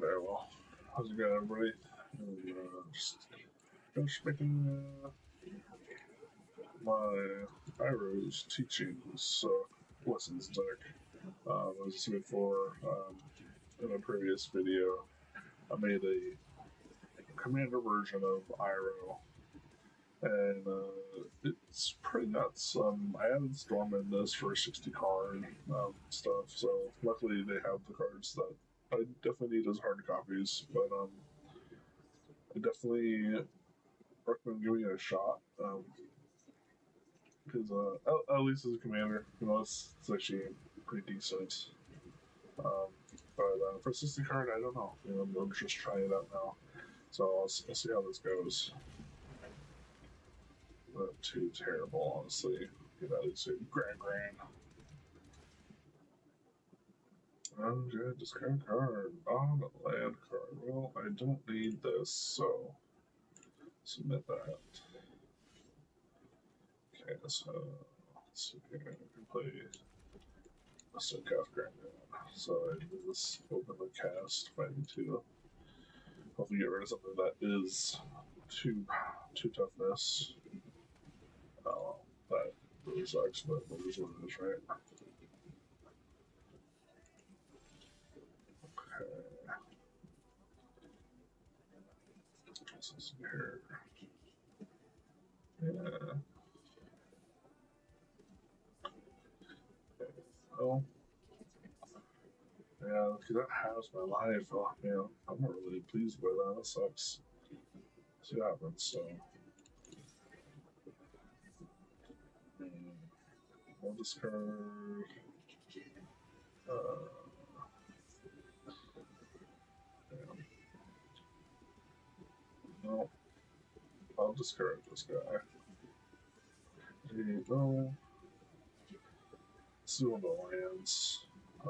Very well. How's it going, everybody? Just finished making my Iroh's teachings lessons deck. As I said before, in a previous video, I made a commander version of Iroh, and it's pretty nuts. I added Storm in this for 60 card stuff, so luckily they have the cards that I definitely need as hard copies, but I definitely recommend giving it a shot. Because at least as a commander, it's actually pretty decent. But for 60 card, I don't know. I'm just trying it out now, so I'll see how this goes. Not too terrible, honestly. At least a grand. Yeah, discard card on a land card. Well, I don't need this, so submit that. Okay, so let's see here. I can play a cast grand. So I do this open the cast if I need to. Hopefully get rid of something that is too toughness. Oh, that really sucks, but it is what it is, right? Okay. This is here. Yeah. Okay. Well. Yeah, because that has my life. Oh, man, I'm not really pleased with that. That sucks. See what happens, so. We'll discard. Damn. No. I'll discard this guy. No. Let's do one of the lands. I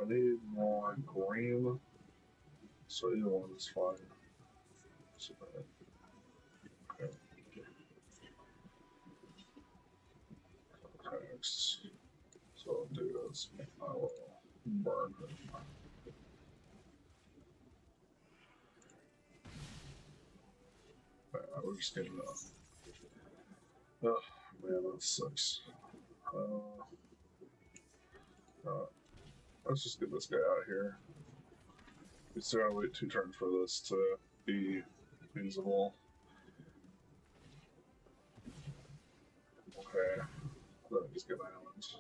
need more green, so either one is fine. Okay. Text. So I'll do is I will burn him. We're just getting up. Oh man, that sucks. Let's just get this guy out of here. We still gotta wait 2 turns for this to be feasible. Okay. Let me just get islands.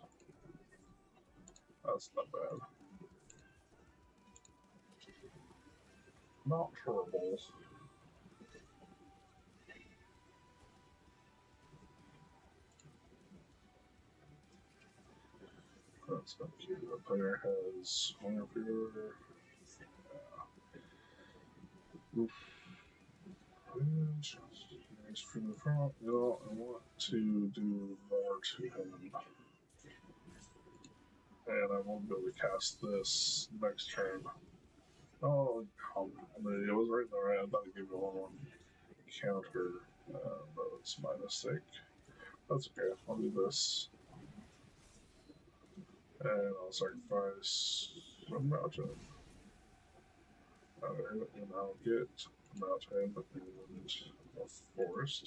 That's not bad. Not terrible. That's not cute. The player has one of your. Oof. From the front, I want to do more to him. And I won't be able to cast this next turn. Oh, come on. It was right in the right. I thought I gave it one counter. But it's my mistake. That's okay. I'll do this. And I'll sacrifice a mountain. And I'll get a mountain and a forest.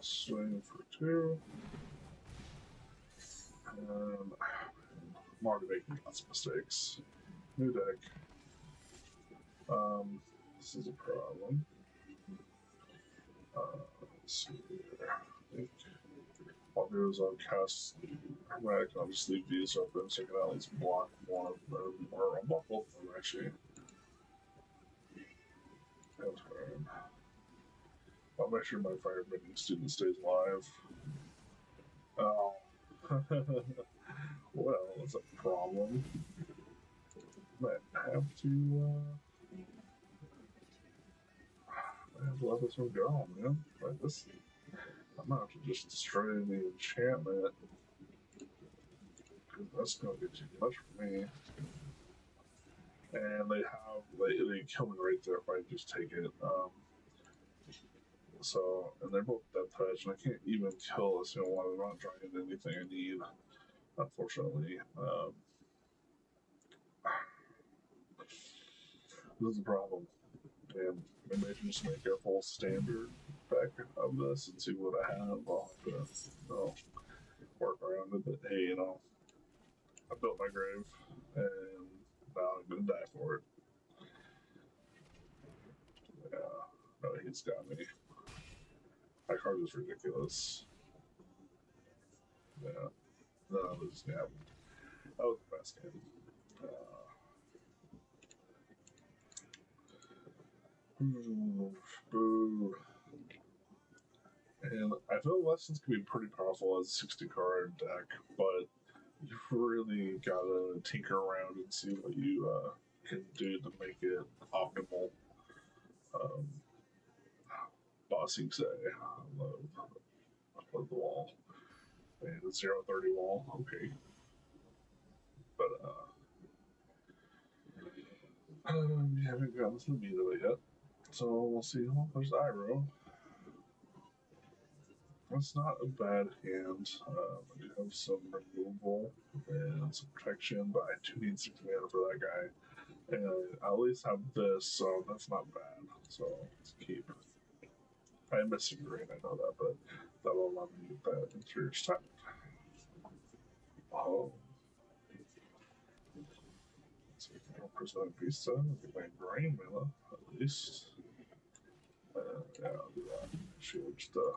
Swing for 2. And I'm already making lots of mistakes. New deck. This is a problem. Let's see here. I think I'll do is I'll cast Rag. I'll just leave these open so I can at least block one of them, or I'll block both of them actually. I'll make sure my firebending student stays alive. Oh. Well, that's a problem. Might have to let this one go, man. Like this, I'm gonna have to just destroy the enchantment because that's gonna be too much for me. And they kill me right there if I just take it. So, and they're both death touch, and I can't even kill a single one. I'm not trying anything I need, unfortunately. This is a problem. And maybe I should just make a full standard deck of this and see what I have. I'll have to, work around it. But hey, I built my grave, and now I'm gonna die for it. Yeah, no, he's got me. My card is ridiculous. Yeah, that was the best game. Boo. And I feel Lessons can be pretty powerful as a 60 card deck, but you've really gotta tinker around and see what you can do to make it optimal. Um, Bossing say, I love the wall. And the 0-30 wall, okay. But we haven't gotten to the meat of it yet. So we'll see. Oh, there's Iroh. That's not a bad hand. I do have some removal and some protection, but I do need 6 mana for that guy. And I at least have this, so that's not bad. So let's keep. I am missing green, I know that, but that will allow me to get that into your set. Oh. So we can present pizza and get my green mana, at least. Yeah, I'll do that. Change the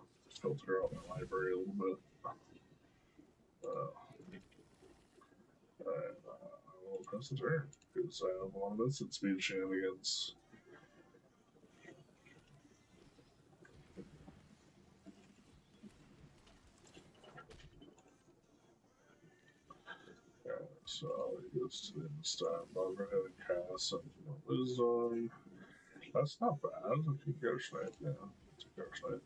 filter out my library a little bit. I will press the turn because I have a lot of instant speed shenanigans. So it goes to the end time. I'll go ahead and cast some wisdom. That's not bad. I think Gutter Snipe, yeah. It's a Gutter Snipe.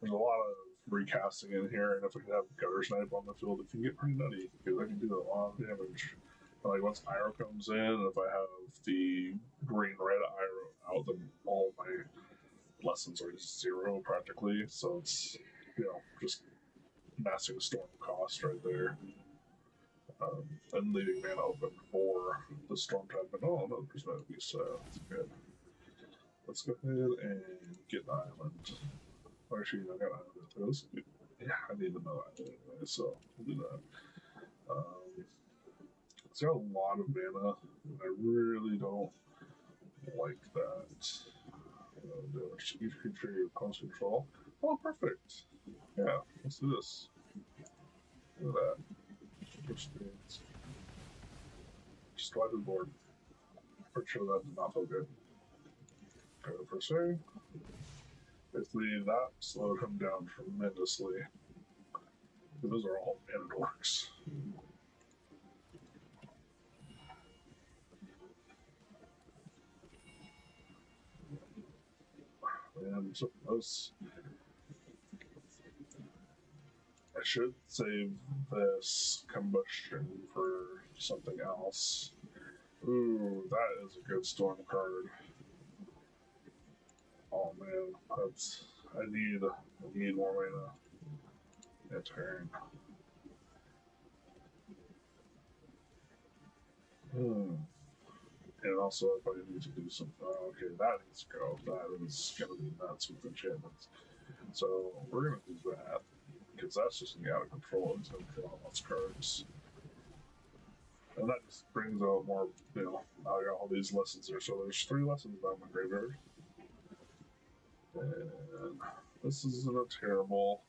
There's a lot of recasting in here, and if I can have Gutter Snipe on the field, it can get pretty nutty because I can do a lot of damage. And like once Iroh comes in, if I have the green red Iroh out, then all my lessons are just 0 practically. So it's just massive storm cost right there. And leaving mana open for the storm type. And oh no, there's no use. That's good. Let's go ahead and get an island. Or actually, I got an island. Yeah, I need to know that anyway, so we'll do that. It's got a lot of mana, and I really don't like that. Each creature you opponents control. Oh, perfect. Yeah, let's do this. Look at that. Just wipe the board. Pretty sure that did not feel good. Go for say. Basically, that slowed him down tremendously. Those are all mana dorks. And those. I should save this combustion for something else. Ooh, that is a good storm card. Oh man, I need more mana. Yeah, turn. And also, if I need to do something, okay, that needs to go. That is gonna be nuts with enchantments. So we're gonna do that because that's just gonna be out of control. It's gonna draw lots of cards. And that just brings out more, I got all these lessons there. So there's 3 lessons down my graveyard. And this isn't a terrible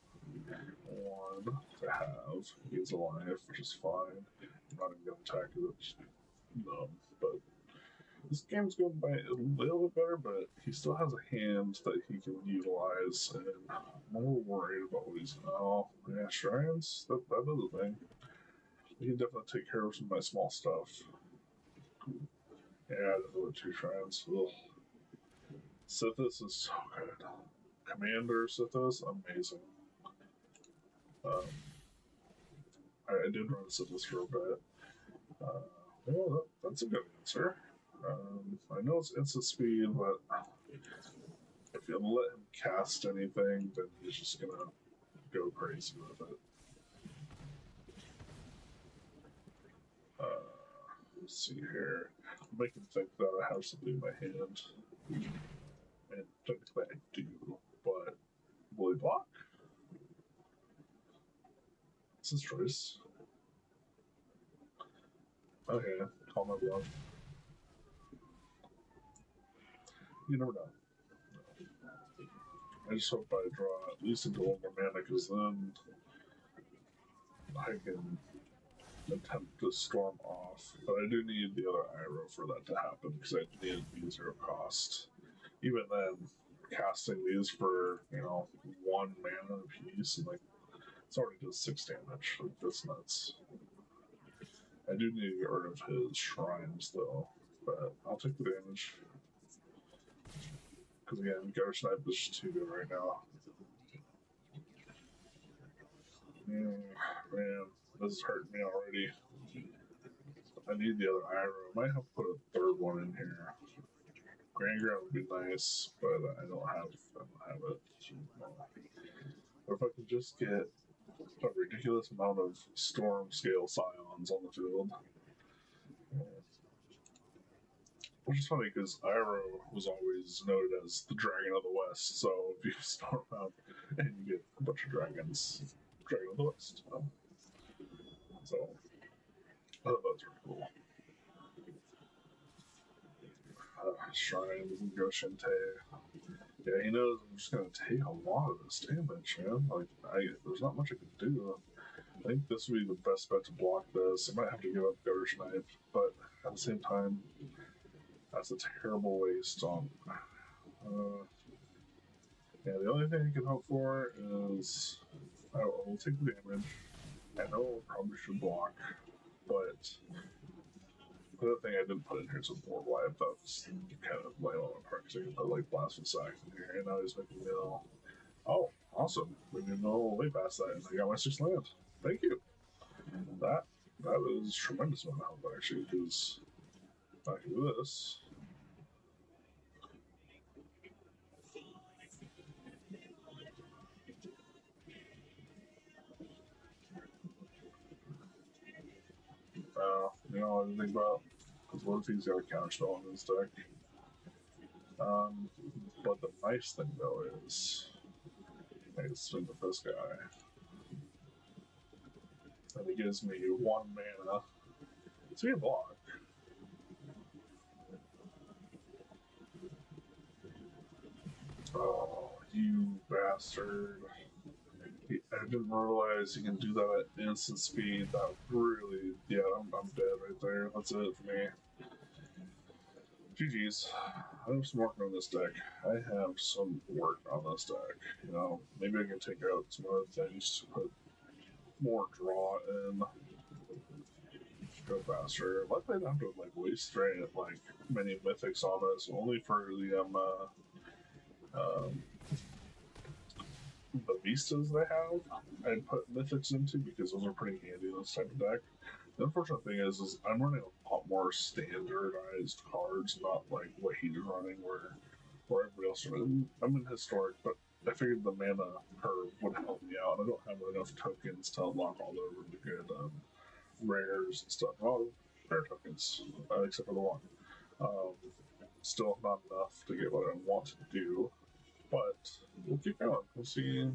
one to have. He's alive, which is fine. I'm not even going to attack it. No, but this game's going by a little bit better, but he still has a hand that he can utilize, and I'm a little worried about what he's. Oh, yeah, shrines? That is a thing. He can definitely take care of some of my small stuff. Yeah, definitely 2 shrines. Ugh. Sithis is so good. Commander Sithis, amazing. I did run Sithis for a bit. Well, that's a good answer. I know it's instant speed, but if you let him cast anything, then he's just gonna go crazy with it. let's see here. Make him think that I have something in my hand. And technically I do, but will he block? It's his choice. Okay, call my bluff. You never know. I just hope I draw at least into one more mana, because then I can attempt to storm off. But I do need the other Iroh for that to happen, because I need it to be 0 cost. Even then, casting these for, 1 mana apiece, and it's already does 6 damage. That's nuts. I do need to get rid of his shrines, though, but I'll take the damage. Because again, Gutter Snipe is just too good right now. Man, this is hurting me already. I need the other Iroh. I might have to put a third one in here. Grand Ground would be nice, but I don't have it. Or if I could just get a ridiculous amount of Storm Scale Scions on the field. Which is funny because Iroh was always noted as the Dragon of the West, so if you storm out and you get a bunch of dragons, Dragon of the West. So, I thought that was pretty cool. Shrines and Goshinte. Yeah, he knows I'm just gonna take a lot of this damage, man. There's not much I can do. I think this would be the best bet to block this. I might have to give up Gutter Snipe, but at the same time, that's a terrible waste on. Yeah, the only thing I can hope for is I will take the damage. I know I probably should block, but the other thing I didn't put in here is a board wipe. That's kind of lame on my part because I can put Blast of Sack in here, and now he's making mill. Oh, awesome! We didn't know way past that, and I got my 6th land. Thank you. That is tremendous amount of help actually, because I can do this. I didn't think about, because what if he's got a counterspell in his deck? But the nice thing though is I can swing with this guy. And he gives me 1 mana. So he can block. Oh, you bastard. I didn't realize you can do that at instant speed. That really, yeah, I'm dead right there. That's it for me. GG's. I have some working on this deck. I have some work on this deck. Maybe I can take out some other things to put more draw in. Go faster. Luckily, I don't have to waste many mythics on this. Only for the vistas they have, I'd put mythics into because those are pretty handy in this type of deck. The unfortunate thing is I'm running a lot more standardized cards, not like what he's running, where everybody else is running. I'm in historic, but I figured the mana curve would help me out. I don't have enough tokens to unlock all the really good rares and stuff. Well, rare tokens, except for the one. Still not enough to get what I want to do, but we'll keep going. We'll see,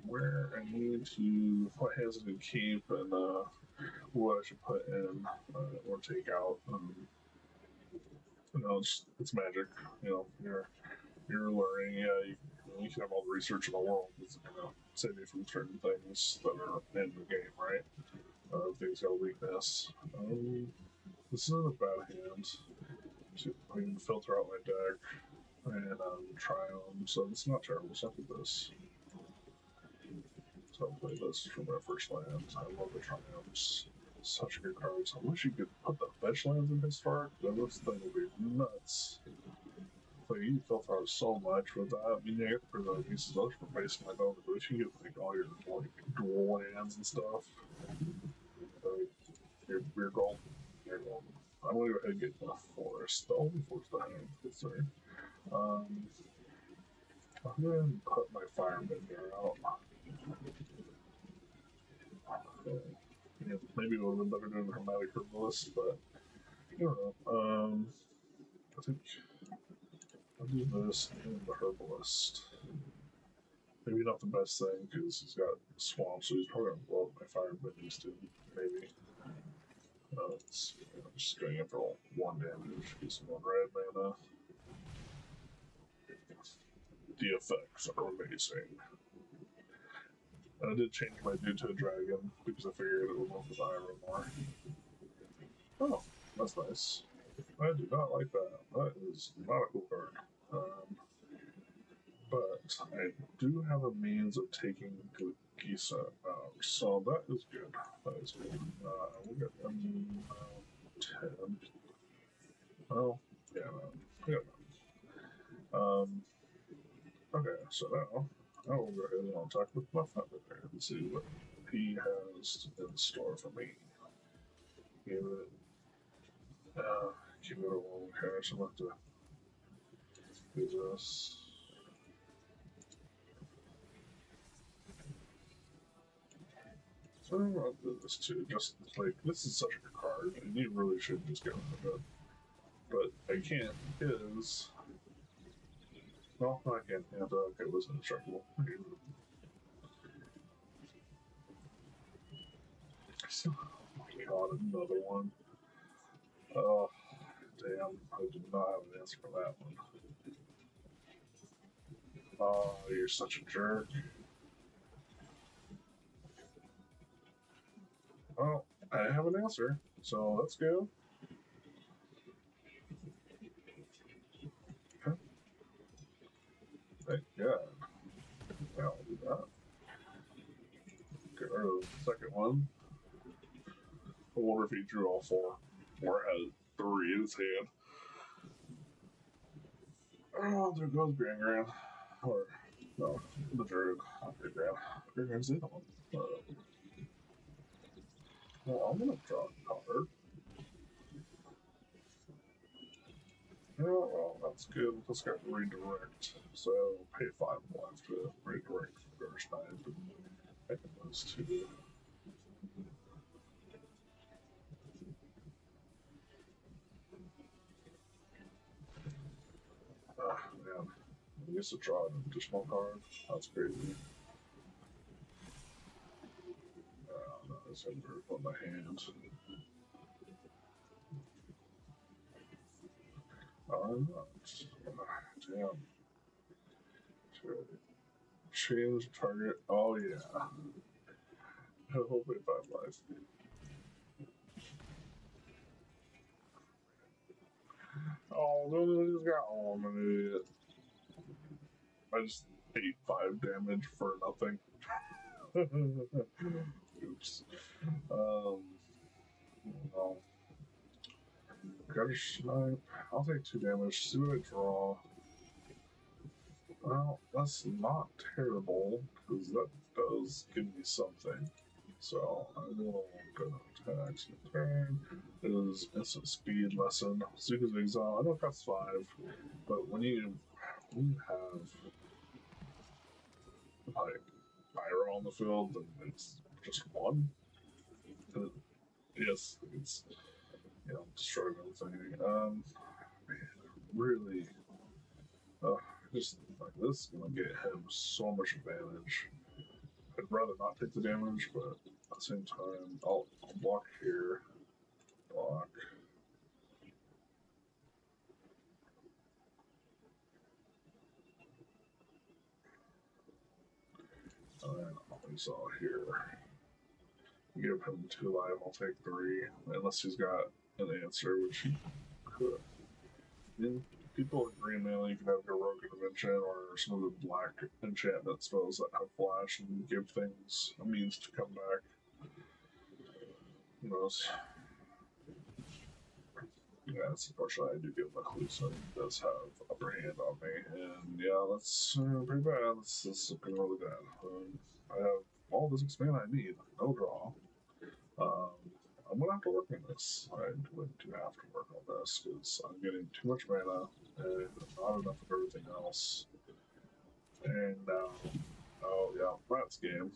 where I need to, what hands I can keep, and what I should put in or take out. It's magic. You're learning. Yeah, you can have all the research in the world. It's save you from certain things that are in the game, right? Things got a weakness. This isn't a bad hand. I can filter out my deck and try them. So it's not terrible. So I'll do this. So I'll play this for my first land. I love the Triumphs. Such good cards. I wish you could put the fetch lands in Historic, then this thing would be nuts. Like, you filter out so much with that. I mean, you get for the pieces of for basing my own, but if you get all your dual lands and stuff, you're golden. You're golden. I'm gonna go ahead and get the forest. The only forest I have, concerned. I'm gonna put my firebender out. Okay. maybe it would have been better doing Hermetic Herbalist, but I don't know. I think I'll do this and the Herbalist. Maybe not the best thing because he's got Swamp, so he's probably going to blow up my Fire Minis too. Maybe. I'm just going in for 1 damage, get some more red mana. The effects are amazing. And I did change my dude to a dragon because I figured it would work with Iroh more. Oh, that's nice. I do not like that. That is not a cool card. But I do have a means of taking Gisa out, so that is good. That is good. We'll get them 10. Well, yeah, no. Yeah, no. Okay, so now I will go ahead and talk with my Thunder and see what he has in store for me. Give it, keep it a long hair, so I'm going to do this. So I'm going to do this too, just like, this is such a good card, and you really should just get rid of it. But I can't because, well, I can't handle it. Okay, it was indestructible. Oh my god, another one. Oh, damn, I do not have an answer for that one. Oh, you're such a jerk. Well, I have an answer, so let's go. Okay. Thank God. Yeah, I'll do that. Get rid of the second one. I wonder if he drew all 4 or had 3 in his hand. Oh, there goes Grand Grand. Or, no, the Druid. Not Grand Grand. Grand Grand's the other one. Well, I'm gonna draw a card. Oh, well, that's good. Let's get redirect. So, pay 5 left to redirect for first time. I can those 2. Man. I used to draw an additional card. That's crazy. No, I just had to put my hand. I'm not. Damn. Change target. Oh, yeah. Hopefully 5 life. Oh, I just got. Oh, I'm an idiot. I just ate 5 damage for nothing. Oops. No. Gutter snipe. I'll take 2 damage. See what I draw. Well, that's not terrible, because that does give me something. So I will go to attack turn. It is instant speed lesson. Zuko's exile. I know it costs 5, but when you have like Iroh on the field, then it's just 1. Yes, it's destroying everything. Man, really, just like this is gonna get him so much advantage. I'd rather not take the damage, but at the same time, I'll block here. Block. And then we saw here. Give him 2 life, I'll take 3. Unless he's got an answer, which he could. I mean, people with green mana, you can have Heroic Intervention or some of the black enchantment spells that have flash and give things a means to come back. Who knows? Yeah, that's unfortunately I do give him a clue, so he does have upper hand on me. And yeah, that's pretty bad. That's looking really bad. I have all this expand I need, no draw. I'm gonna have to work on this. I'm going to have to work on this because I'm getting too much mana and not enough of everything else. And oh yeah, Rat's game.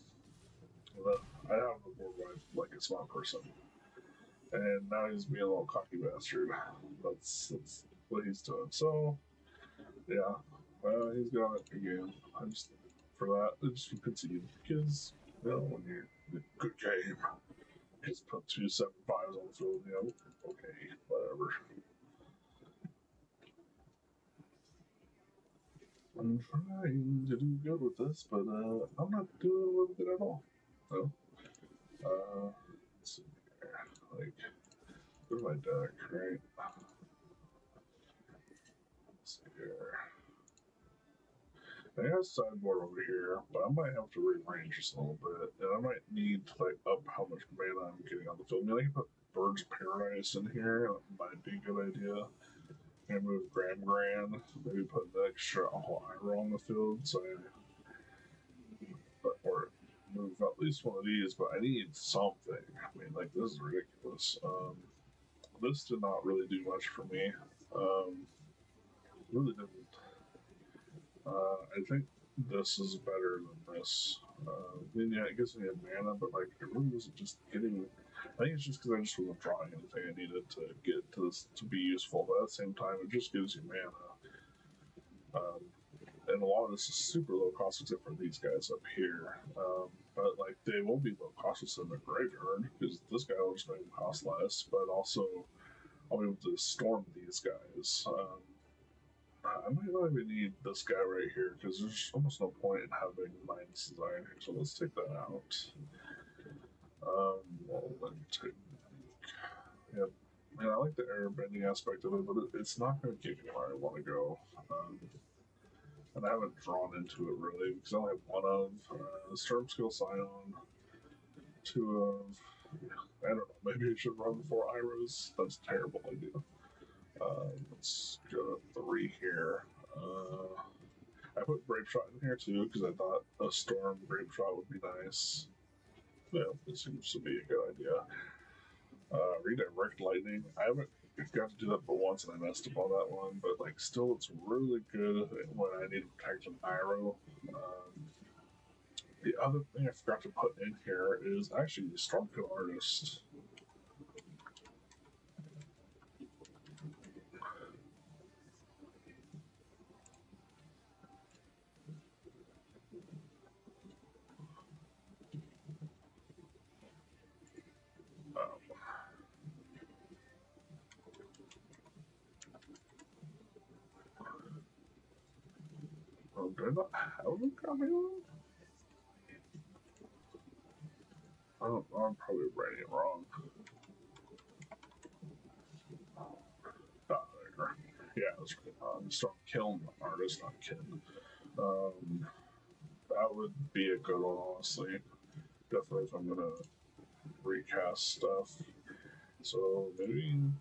I have the board wife like a smart person, and now he's being a little cocky bastard. That's what he's doing. So yeah, he's got it again. I just for that I just concede because when you're a good game, just put 275s on the field. Okay, whatever. I'm trying to do good with this, but I'm not doing well with it at all. So, let's see here. Like, go to my deck, right? Let's see here. I got a sideboard over here, but I might have to rearrange this a little bit, and I might need to like up how much mana I'm getting on the field. I mean, I can put Bird's Paradise in here. That might be a good idea. And move Grand. Maybe put an extra Iroh on the field, so or move at least one of these. But I need something. I mean, like this is ridiculous. This did not really do much for me. Really didn't. I think this is better than this. I mean, yeah, it gives me a mana, but like it really wasn't just getting. I think it's just because I just wasn't drawing anything I needed to get to this to be useful. But at the same time, it just gives you mana. And a lot of this is super low cost except for these guys up here. But like they will be low cost in the graveyard because this guy will just make them cost less. But also, I'll be able to storm these guys. I might not even need this guy right here because there's almost no point in having Mind's Design here. So let's take that out. Well, then take. Yeah, man, I like the airbending aspect of it, but it's not going to get me where I want to go. And I haven't drawn into it really because I only have one of Storm Skill Scion, two of. I don't know. Maybe I should run 4 Irohs. That's a terrible idea. Let's go to 3 here. I put Brave Shot in here too because I thought a Storm Brave Shot would be nice. Yeah, it seems to be a good idea. Redirect Lightning. I haven't got to do that but once and I messed up on that one, but like still it's really good when I need to protect an Iroh. The other thing I forgot to put in here is actually the Stormkill Artist. Did I not have a copy of it? I'm probably writing it wrong. There. Yeah, that's right. Stormkill Artist, not Kin. That would be a good one, honestly. Definitely if I'm gonna recast stuff. So maybe,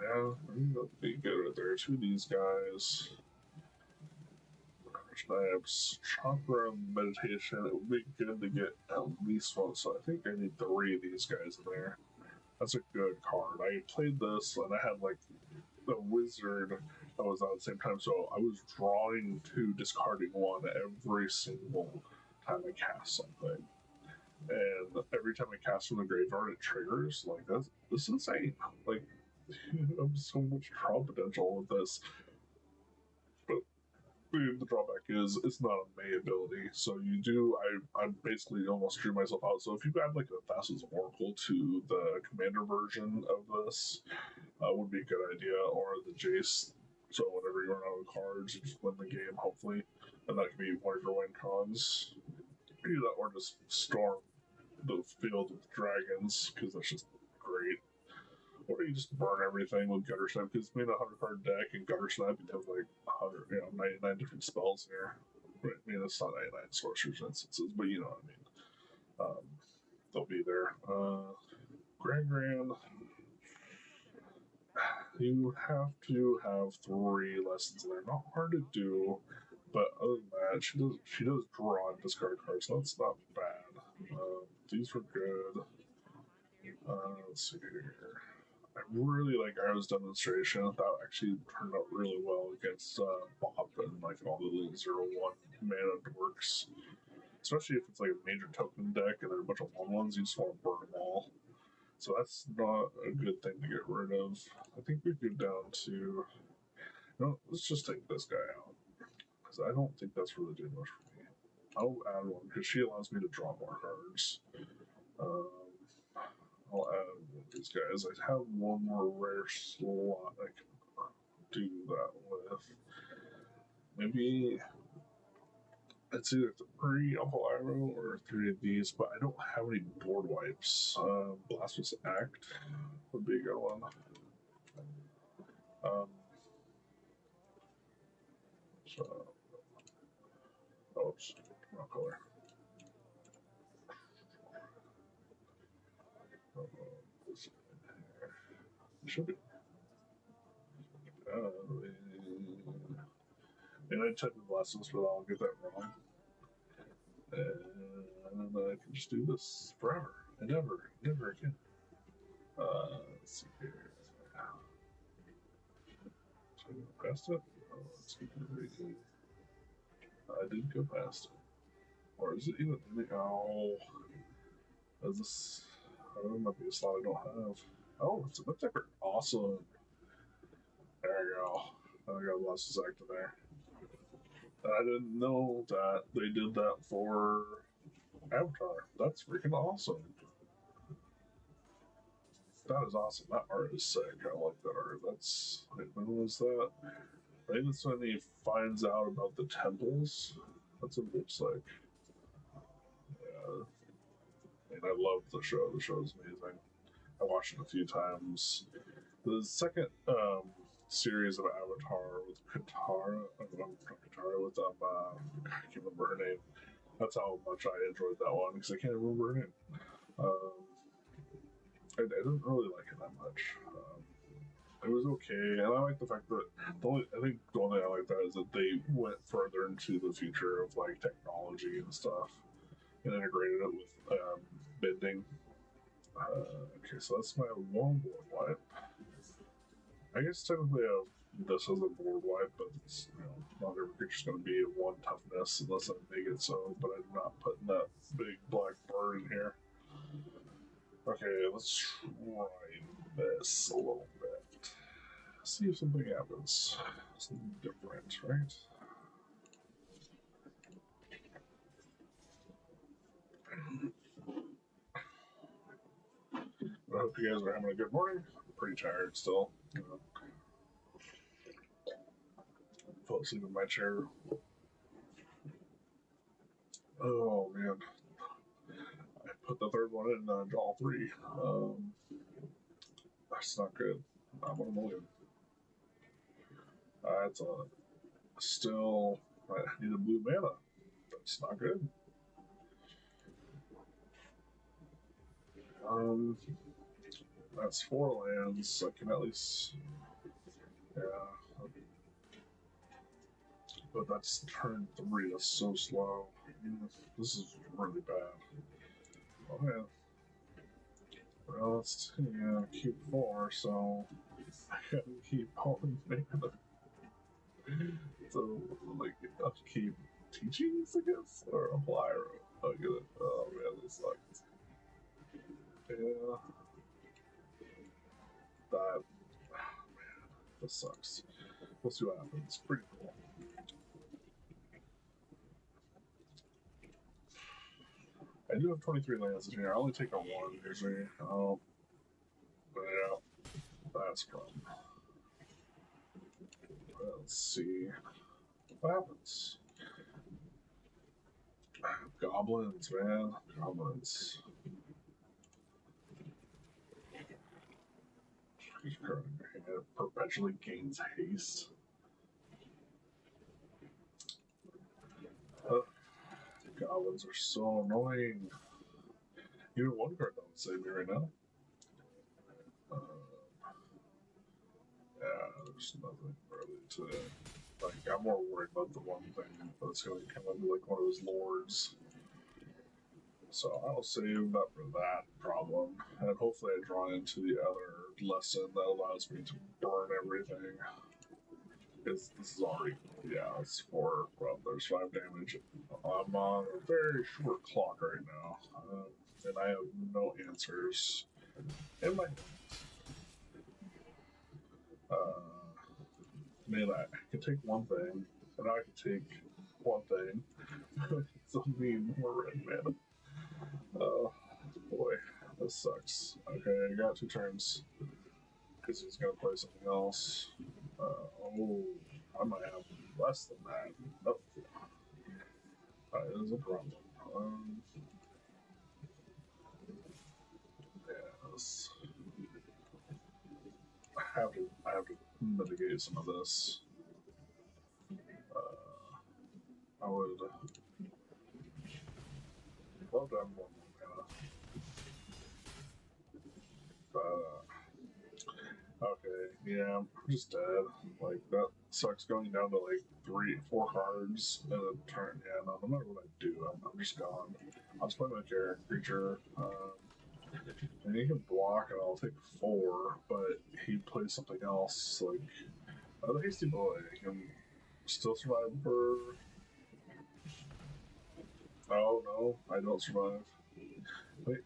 yeah, maybe that'll be good right there. 2 of these guys. Knives, Chakra, Meditation. It would be good to get at least one. So I think I need 3 of these guys in there. That's a good card. I played this and I had like the wizard that was on at the same time, so I was drawing 2, discarding 1 every single time I cast something. And every time I cast from the graveyard, it triggers. Like this is insane. Like I have so much draw potential with this. But the drawback is it's not a May ability, so you do. I basically almost drew myself out. So if you add like a Thassa's Oracle to the commander version of this, would be a good idea, or the Jace. So whenever you run out of cards, you just win the game, hopefully, and that could be one of your win cons. Either that or just storm the field with dragons because that's just great. Or you just burn everything with Gutter Snap because it's made a 100-card deck and Gutter Snap you have like 99 different spells here. Right? I mean, it's not 99 sorcerers instances, but you know what I mean. They'll be there. Grand. You have to have 3 lessons. They're not hard to do, but other than that, she does draw and discard cards, so that's not bad. These were good. Let's see here. I really like Iroh's demonstration. That actually turned out really well against Bob and like all the little 0-1 mana dorks. Especially if it's like a major token deck and there are a bunch of 1/1s, you just want to burn them all. So that's not a good thing to get rid of. I think we go down to. No, let's just take this guy out. Because I don't think that's really doing much for me. I'll add one because she allows me to draw more cards. Um, I'll add one of these guys. I have one more rare slot I can do that with. Maybe it's either 3 Uncle Iroh or 3 of these, but I don't have any board wipes. Blasphemous Act would be a good one. So, oops, wrong color. Should be. And I typed the lessons, but I'll get that wrong. And I can just do this forever and ever, never again. Let's see here. So I go past it. Oh, let's keep it reading. I did go past it. Or is it even in the. Oh. Is this. Oh, there might be a slot I don't have. Oh, it's a Mythicker. Awesome. There you go. I got lost his act in there. I didn't know that they did that for Avatar. That's freaking awesome. That is awesome. That art is sick. I like that art. That's. Wait, when was that? I think that's when he finds out about the temples. That's what it looks like. Yeah. And I love the show. The show is amazing. I watched it a few times. The second series of Avatar with Katara, not Katara, with I can't remember her name. That's how much I enjoyed that one because I can't remember her name. I didn't really like it that much. It was okay, and I like the fact that I think the only thing I like that is that they went further into the future of like technology and stuff and integrated it with bending. Okay, so that's my one board wipe. I guess technically this is a board wipe, but it's not every creature's going to be at 1 toughness unless I make it so. But I'm not putting that big black bird in here. Okay, let's try this a little bit. See if something happens. Something different, right? I hope you guys are having a good morning. I'm pretty tired still. Fell asleep in my chair. Oh man. I put the third one in draw 3. That's not good. I'm on a million. That's still. I need a blue mana. That's not good. That's 4 lands. I can at least. Yeah. But that's turn 3. That's so slow. This is really bad. Okay. Well, let's keep 4, so I gotta keep pulling mana. So, like, I'll keep teachings, I guess? Or apply, or I'll get it. Oh man, this sucks. Yeah. That. Oh man, this sucks. We'll see what happens. Pretty cool. I do have 23 lands in here. I only take on 1 usually. But yeah, that's a problem. Let's see what happens. Goblins, man. Goblins. It perpetually gains haste. Goblins are so annoying. Even one card don't save me right now. Yeah, there's nothing really to. Like, I'm more worried about the one thing that's going to come up like one of those lords. So I'll save up for that problem, and hopefully I draw into the other lesson that allows me to burn everything. This is already, yeah, it's 4. Well, there's 5 damage. I'm on a very short clock right now, and I have no answers in my head. Uh, Man, I can take one thing, and I can take one thing. So need more red mana. Oh boy, this sucks. Okay, I got 2 turns because he's gonna play something else. Oh, I might have less than that. Oh, that is a problem. Um, yeah, I have to mitigate some of this. I would love to have more mana, but okay, yeah, I'm just dead. Like that sucks going down to like 3, 4 cards in a turn. Yeah, no matter what I do, I'm just gone. I'll just play my creature. And he can block, and I'll take 4. But he plays something else, like the hasty boy. He can still survive for. Oh no, I don't survive. Wait,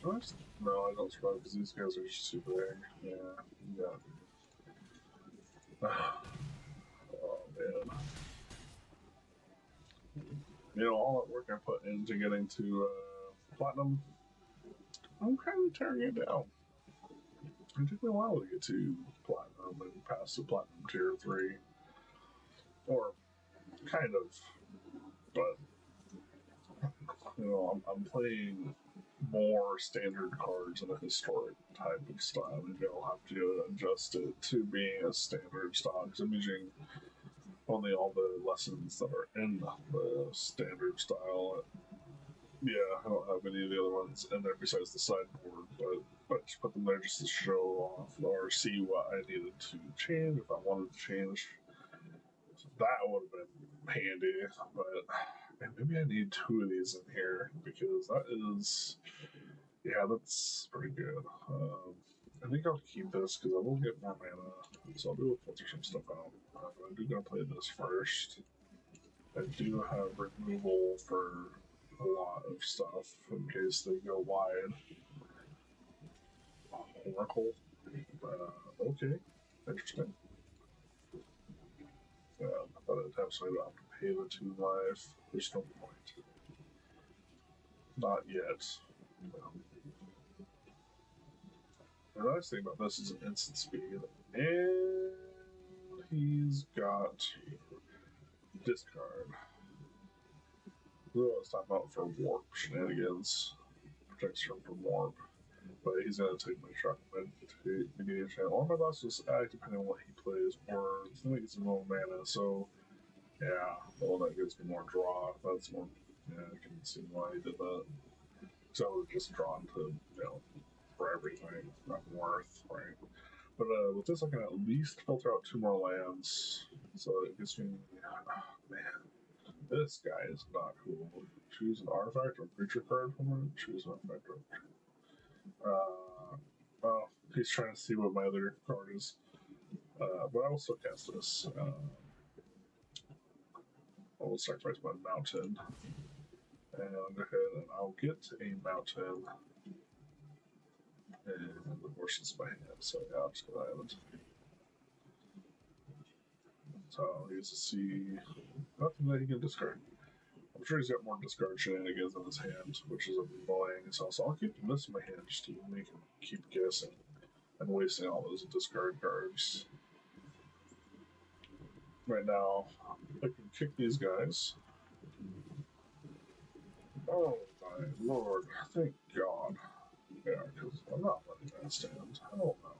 what? No, I don't survive because these guys are just too big. Yeah, yeah. Oh man. You know, all that work I put into getting to platinum, I'm kind of tearing it down. It took me a while to get to platinum and pass the platinum tier 3. Or kind of, but you know, I'm playing more standard cards in a historic type of style. Maybe I'll have to adjust it to being a standard style because I'm using only all the lessons that are in the standard style. Yeah, I don't have any of the other ones in there besides the sideboard, but I just put them there just to show off or see what I needed to change if I wanted to change. That would have been handy, but man, maybe I need 2 of these in here because that is, yeah, that's pretty good. I think I'll keep this because I will get more mana, so I'll be able to filter some stuff out. But I do gotta play this first. I do have removal for a lot of stuff in case they go wide. Oracle. Okay, interesting. Yeah, I thought I'd have somebody to have to pay the 2 life. There's no point. Not yet. Well, the nice thing about this is an instant speed, and he's got discard. Ooh, I was talking about for warp shenanigans. Protects him from warp. But he's gonna take my shot mitigation. Or my boss just act depending on what he plays, or it's gonna get some more mana, so yeah, well that gives me more draw. That's more, yeah, I can see why he did that. So I was just drawn to, you know, for everything, not worth, right? But with this I can at least filter out 2 more lands. So it gives me, man, this guy is not cool. Choose an artifact or creature card from it. Choose an artifact or well, he's trying to see what my other card is. But I will still cast this. I will sacrifice my mountain. And I'll go ahead and I'll get a mountain. And the horse my hand. So yeah, I'm just gonna have it. So I'll use to see nothing that he can discard. I'm sure he's got more discard shenanigans in his hand, which is annoying. So I'll keep this in my hand just to make him keep guessing and wasting all those discard cards. Right now, I can kick these guys. Oh my lord, thank God. Yeah, because I'm not letting that stand. Hell no.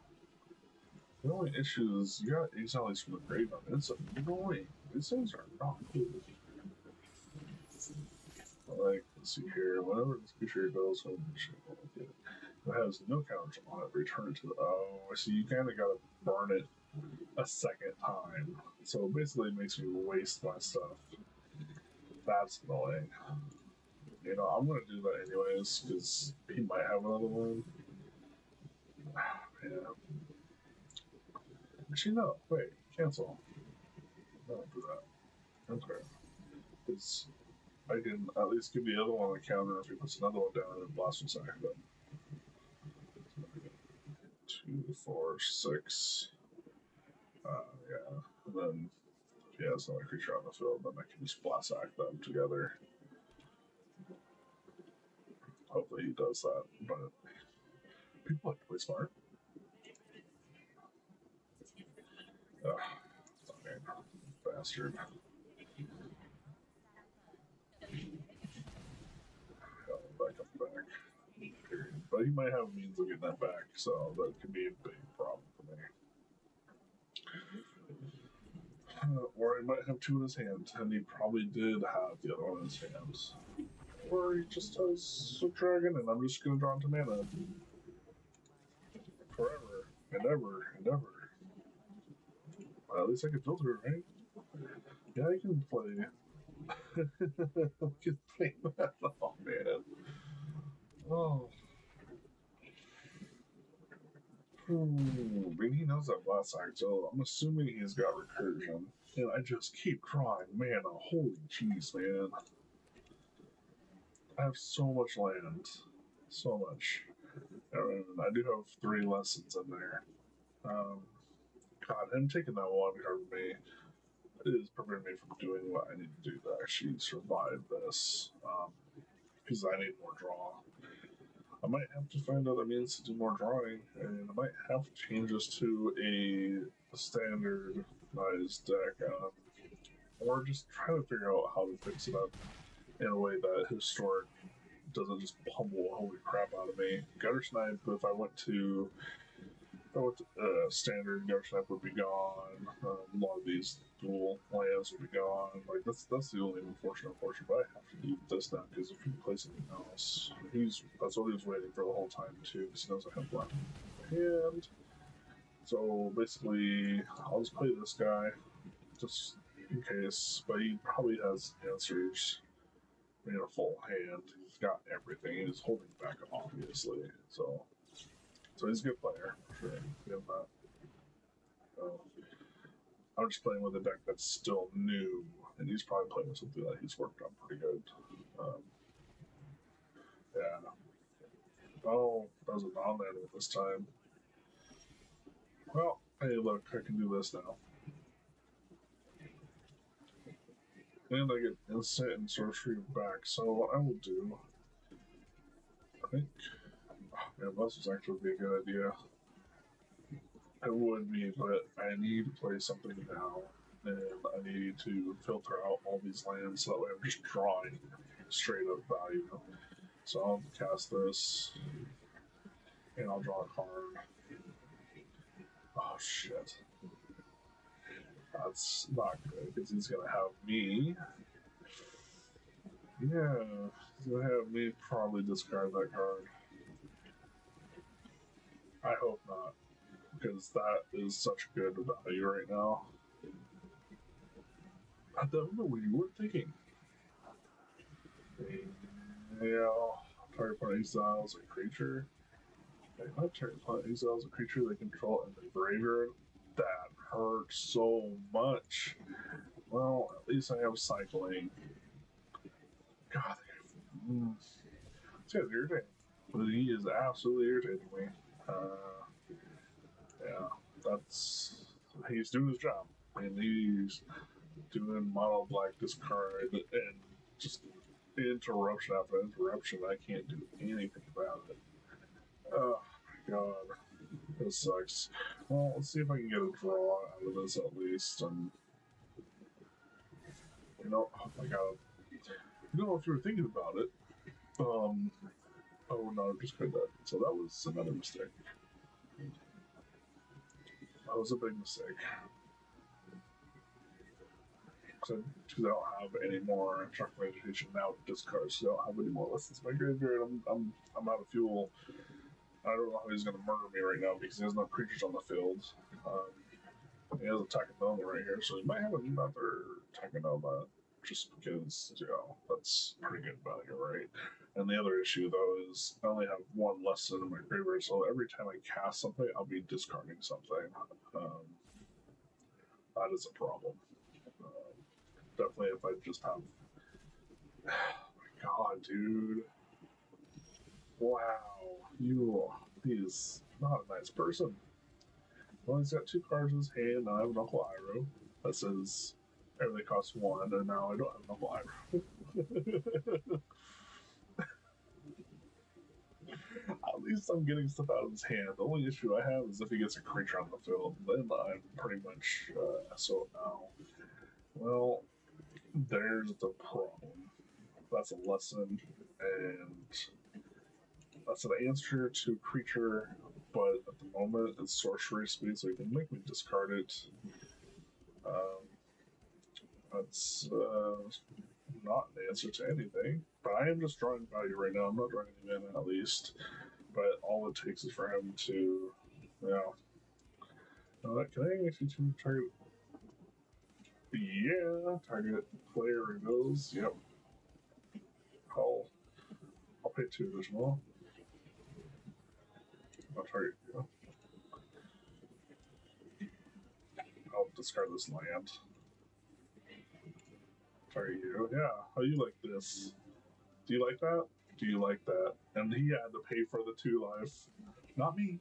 The only issue is you got exile these from the graveyard. It's annoying. These things are not cool. Like, let's see here. Whenever this creature goes home, it has no counters on it. Return it to the. Oh, so you kind of gotta burn it a second time. So basically, it makes me waste my stuff. That's annoying. You know, I'm gonna do that anyways because he might have another one. Yeah. Actually, no. Wait. Cancel. I don't do that. Okay. Because I can at least give the other one a counter if he puts another one down and blast him second them. 2, 4, 6. Yeah. And then if he has another creature on the field, then I can just blast act them together. Hopefully he does that. But people like to play smart. Bastard. Back up back. Period. But he might have a means of getting that back, so that could be a big problem for me. Or he might have two in his hand, and he probably did have the other one in his hand. Or he just has a dragon, and I'm just going to draw into mana. Forever, and ever, and ever. Well, at least I can filter it, right? Yeah, I can play. I can play that. Oh, man. Oh. But he knows that last act, so I'm assuming he's got recursion. And I just keep drawing mana. Holy jeez, man. I have so much land. So much. And I do have 3 lessons in there. God, him taking that one card from me is preventing me from doing what I need to do to actually survive this. Because I need more draw. I might have to find other means to do more drawing, and I might have to change this to a standardized deck, or just try to figure out how to fix it up in a way that historic doesn't just pummel holy crap out of me. Gutter Snipe, if I went to standard, Gutter Snipe would be gone. A lot of these dual lands would be gone. Like that's the only unfortunate portion. But I have to do this now because if he plays something else, that's what he was waiting for the whole time too. Because he knows I have left hand. So basically, I'll just play this guy just in case. But he probably has answers in a full hand. He's got everything. He's holding back, obviously. So he's a good player for sure. Give that. I'm just playing with a deck that's still new, and he's probably playing with something that he's worked on pretty good. Yeah. Oh, that was a non-land this time. Well, hey, look, I can do this now. And I get instant and sorcery back. So what I will do, I think, man, this was actually be a good idea. It would be, but I need to play something now, and I need to filter out all these lands so that way I'm just drawing straight up value. So I'll cast this, and I'll draw a card. Oh shit. That's not good, because he's gonna have me. Yeah, he's gonna have me probably discard that card. I hope not, because that is such good value right now. I don't know what you were thinking. Yeah, target opponent exiles a creature. If I target opponent exiles a creature they control in the graveyard, that hurts so much. Well, at least I have cycling. God, it's kind of irritating. But he is absolutely irritating me. Yeah, he's doing his job, and he's doing mono black discard and just interruption after interruption. I can't do anything about it. Oh my god, this sucks. Well, let's see if I can get a draw out of this at least. And oh my god, you don't know if you were thinking about it. Oh no, just heard that. So that was another mistake. That was a big mistake. Because I don't have any more Truck Vegetation now to discard, so I don't have any more lessons in my graveyard. I'm out of fuel. I don't know how he's going to murder me right now because he has no creatures on the field. He has a Takanoma right here, so he might have another Takanoma just because, that's pretty good value, right? And the other issue, though, is I only have one lesson in my graveyard, so every time I cast something, I'll be discarding something. that is a problem. Definitely if I just have. Oh my god, dude. Wow. He's not a nice person. Well, he's got two cards in his hand. Now I have an Uncle Iroh that says everything costs one, and now I don't have an Uncle Iroh. At least I'm getting stuff out of his hand. The only issue I have is if he gets a creature on the field, then I'm pretty much SO now. Well, there's the problem. That's a lesson, and that's an answer to creature, but at the moment it's sorcery speed, so he can make me discard it. Um, that's not an answer to anything, but I am just drawing value right now. I'm not drawing any mana at least, but all it takes is for him to, can I actually target? Yeah, target player goes. Yep. I'll pay 2 additional. I'll target you. I'll discard this land. Target you. Yeah. How you like this? Do you like that? Do you like that? And he had to pay for the 2 life. Not me.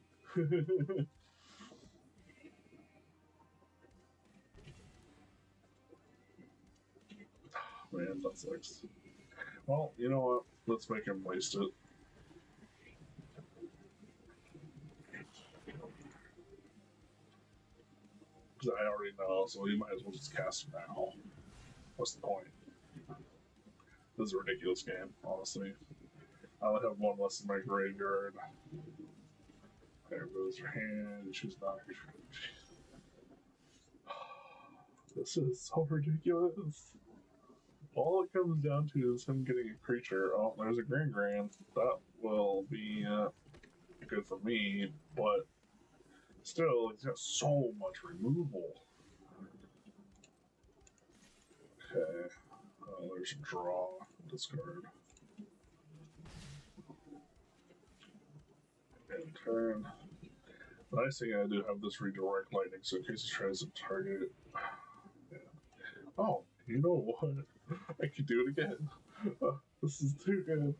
Man, that sucks. Well, you know what? Let's make him waste it. Because I already know, so you might as well just cast him now. What's the point? This is a ridiculous game, honestly. I only have 1 less in my graveyard. There goes your hand. You choose not. This is so ridiculous. All it comes down to is him getting a creature. Oh, there's a Grand. That will be good for me, but still, he's got so much removal. Okay. There's a draw. Discard. And turn. The nice thing I do have this redirect lightning, so in case he tries to target. Yeah. Oh, you know what? I could do it again. This is too good.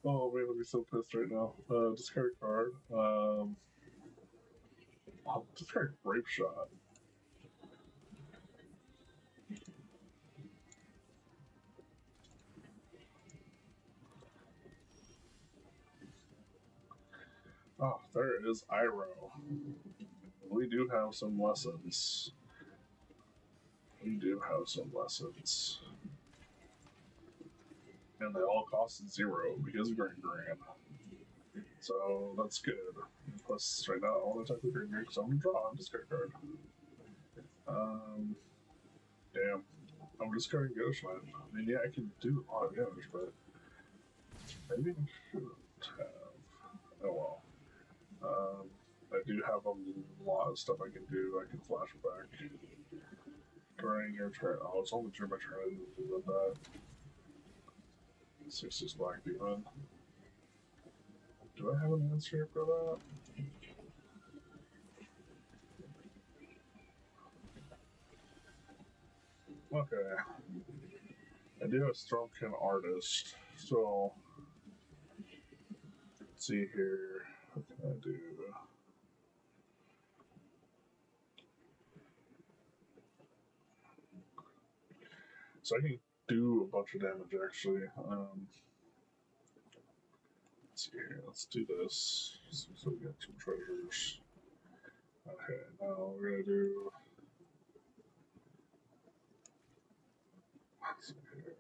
Oh man, I'll be so pissed right now. Discard a card. I'll discard Grape Shot. Oh, there it is, Iroh. We do have some lessons. And they all cost 0 because of Grand. So that's good. Plus, right now, I want to attack the Grand because I'm going to draw a discard card. Damn. I'm discarding Ghostland. I mean, yeah, I can do a lot of damage, but maybe I shouldn't have. Oh well. I do have a lot of stuff I can do. I can flash back during your turn. Oh, it's only during my turn. I didn't do that. 6 Black Demon. Do I have an answer for that? Okay. I do have Stormkin Artist, so let's see here. What can I do? So I can do a bunch of damage actually. Let's see here. Let's do this. So we get some treasures. Okay, now we're gonna do. Let's see here.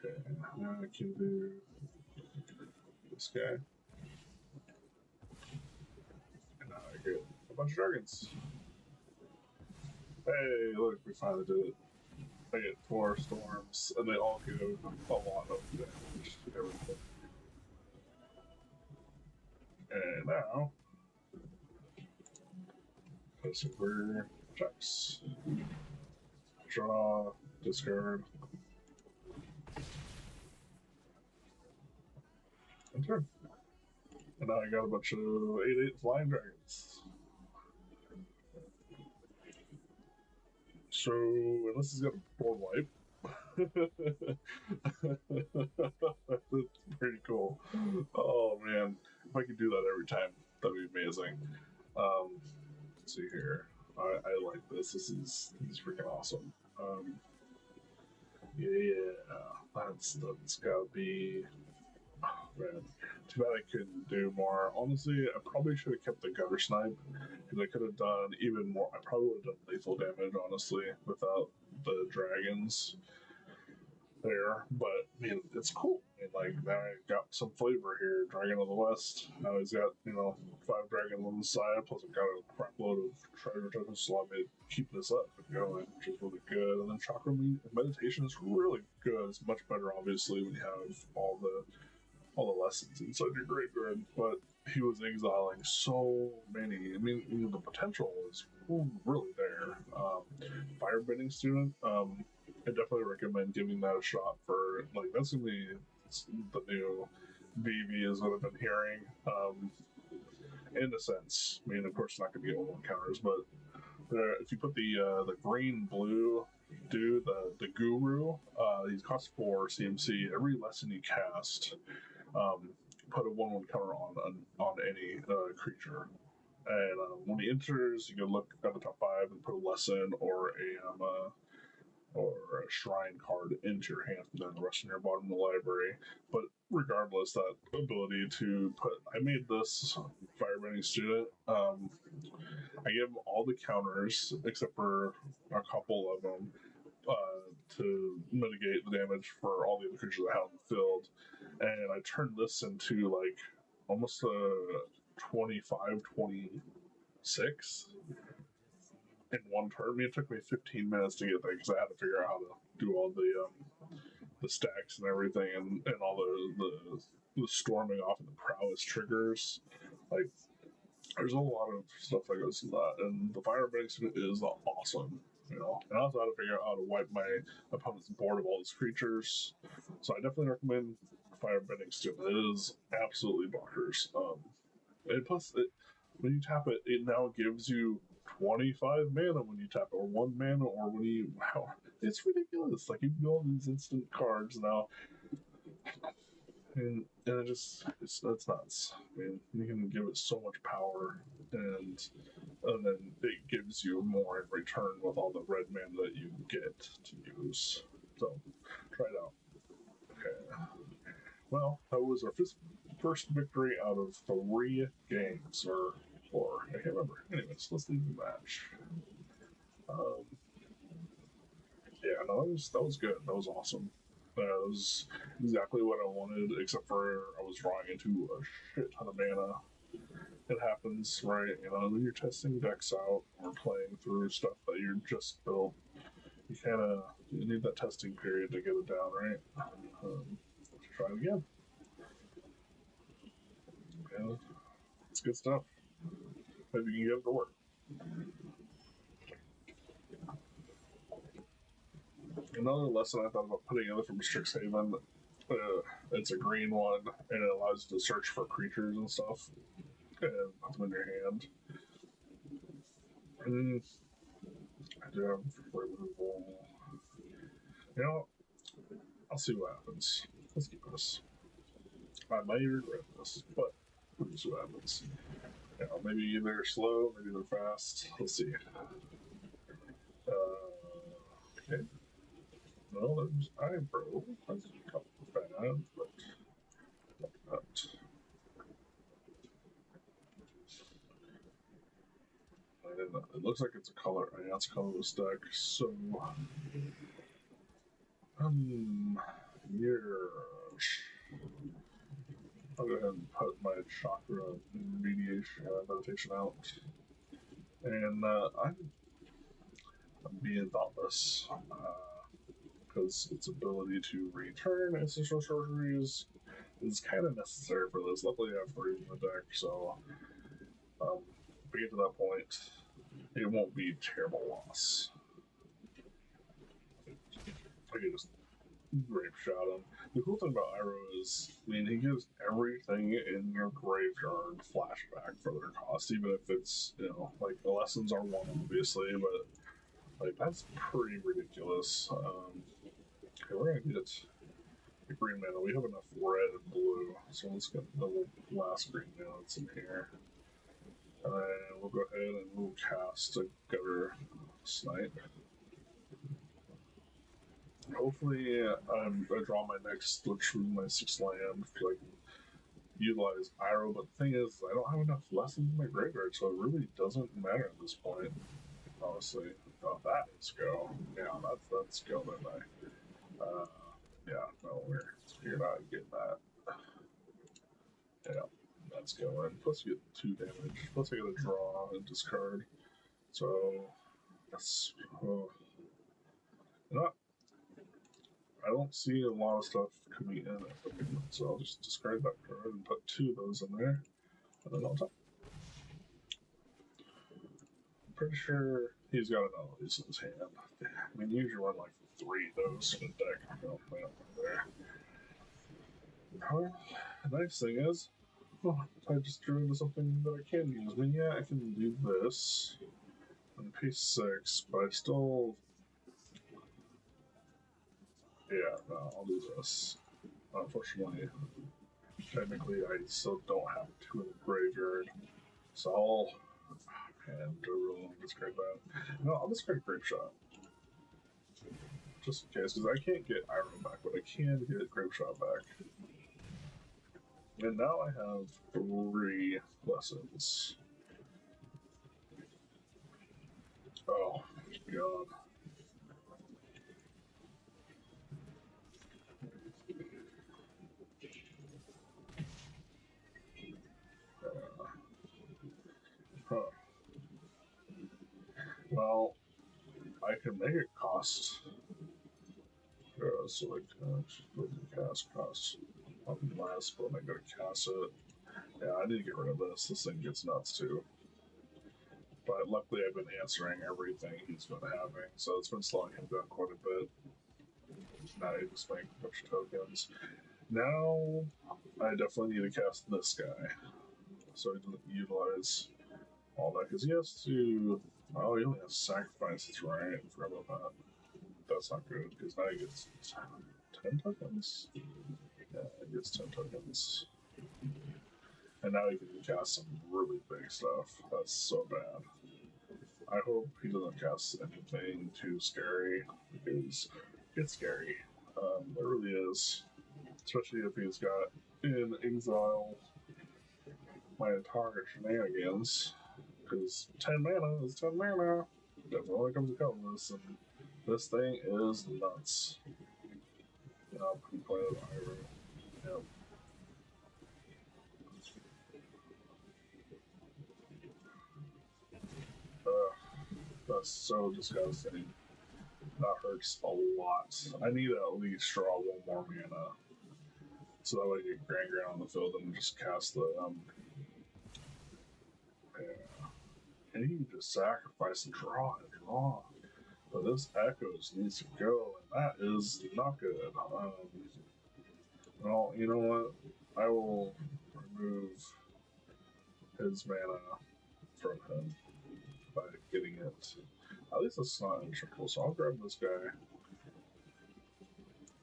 Okay, now I can do this guy. And now I get a bunch of dragons. Hey, look, we finally did it. I get 4 storms, and they all give a lot of damage. Everything. And now, super checks. Draw, discard, and turn. And now I got a bunch of 8/8 flying dragons. So, unless he's got a board wipe, that's pretty cool. Oh man, if I could do that every time, that'd be amazing. Let's see here. I like this. This is freaking awesome. Yeah, that's gotta be. Oh, man, too bad I couldn't do more. Honestly, I probably should have kept the gutter snipe because I could have done even more. I probably would have done lethal damage, honestly, without the dragons there. But I mean, it's cool. I mean, like now I got some flavor here. Dragon of the West. Now he's got 5 dragons on the side. Plus I've got a crap load of treasure tokens, so I may keep this up and going, which is really good. And then chakra meditation is really good. It's much better, obviously, when you have all the lessons inside your graveyard, but he was exiling so many. I mean, the potential is really there. Firebending student, I definitely recommend giving that a shot for, like, that's gonna be the new VV is what I've been hearing. In a sense, I mean, of course, it's not gonna be all counters, but if you put the green blue dude, the guru, he costs 4 CMC. Every lesson you cast, put a 1/1 counter on any creature. And when he enters, you can look at the top 5 and put a lesson or a shrine card into your hand, and then the rest in your bottom of the library. But regardless, that ability to put, I made this firebending student. I gave him all the counters except for a couple of them to mitigate the damage for all the other creatures I had on the field. And I turned this into like almost a 25, 26 in one turn. I mean, it took me 15 minutes to get there because I had to figure out how to do all the stacks and everything, and all the storming off and the prowess triggers. Like, there's a lot of stuff that goes into that, and the firebending student is awesome. And I also had to figure out how to wipe my opponent's board of all his creatures. So I definitely recommend firebending student. It is absolutely bonkers. And plus, when you tap it, it now gives you 25 mana when you tap it, or 1 mana, or when you. Wow, it's ridiculous. Like, you can do all these instant cards now. And it just, it's nuts. I mean, you can give it so much power, and then it gives you more in return with all the red mana that you get to use. So, try it out. Okay. Well, that was our first victory out of 3 games, or 4. I can't remember. Anyways, let's leave the match. Yeah, no, that was good. That was awesome. That was exactly what I wanted, except for I was drawing into a shit ton of mana. It happens, right? When you're testing decks out or playing through stuff that you're just built, you need that testing period to get it down, right? Try it again. Yeah, it's good stuff. Maybe you can get it to work. Another lesson I thought about putting in from Strixhaven, it's a green one, and it allows you to search for creatures and stuff, and put them in your hand. And I do have removal. I'll see what happens. Let's keep this. I might regret this, but we'll see what happens. Maybe they're slow, maybe they're fast. Let's see. Okay. Well, there's Iroh. That's a couple bad, but not. It looks like it's a color. It's a colorless deck, so Yes. I'll go ahead and put my chakra meditation out. And I'm being thoughtless. Because its ability to return essential sorceries is kind of necessary for this. Luckily, I have 3 in the deck, so if we get to that point, it won't be a terrible loss. I can just grape shot him. The cool thing about Iroh is, I mean, he gives everything in your graveyard flashback for their cost, even if it's, like the lessons are one, obviously, but like that's pretty ridiculous. Okay, we're gonna get the green mana. We have enough red and blue, so let's get the last green mana that's in here. And we'll go ahead and we'll cast a Gutter Snipe. Hopefully, I draw my next, literally my 6th land, because I can utilize Iroh. But the thing is, I don't have enough lessons in my graveyard, so it really doesn't matter at this point, honestly. Oh, that is go. Yeah, that's go, then yeah, no, you're not getting that. Yeah, that's going. Plus, you get 2 damage. Plus, I get a draw and discard. So, that's. Not. I don't see a lot of stuff coming in at the moment, so I'll just discard that card and put 2 of those in there. And then I'll top. I'm pretty sure he's got another of these in his hand. I mean, you usually run like 3 of those in a deck. There. Well, the nice thing is, I just drew into something that I can use. I mean, yeah, I can do this and pay 6, but I still. Yeah, no, I'll do this. Unfortunately, technically, I still don't have 2 in the graveyard, so I'll. Man, do I really want to discard that? No, I'll discard Grape Shot. Just in case, because I can't get Iroh back, but I can get Grape Shot back. And now I have 3 lessons. Oh, God. Huh. Well, I can make it cost. So like, cast costs less, but I gotta cast it. Yeah, I need to get rid of this. This thing gets nuts too. But luckily, I've been answering everything he's been having, so it's been slowing him down quite a bit. Now he just make a bunch of tokens. Now, I definitely need to cast this guy, so he doesn't utilize all that, because he has to. Oh, he only has sacrifices, right? I forgot about that. That's not good, because now he gets 10 tokens. Yeah, he gets 10 tokens. And now he can cast some really big stuff. That's so bad. I hope he doesn't cast anything too scary, because it's scary. It really is. Especially if he's got in exile my entire shenanigans. Because 10 mana is 10 mana. Definitely comes to colorless, and this thing is nuts. Yep, he played Iroh. Yep. That's so disgusting. That hurts a lot. I need to at least draw 1 more mana. So that way I get Grand on the field and just cast the yeah. And you can just sacrifice and draw and draw. But this Echoes needs to go, and that is not good. Well, you know what? I will remove his mana from him by getting it. At least it's not integral, so I'll grab this guy.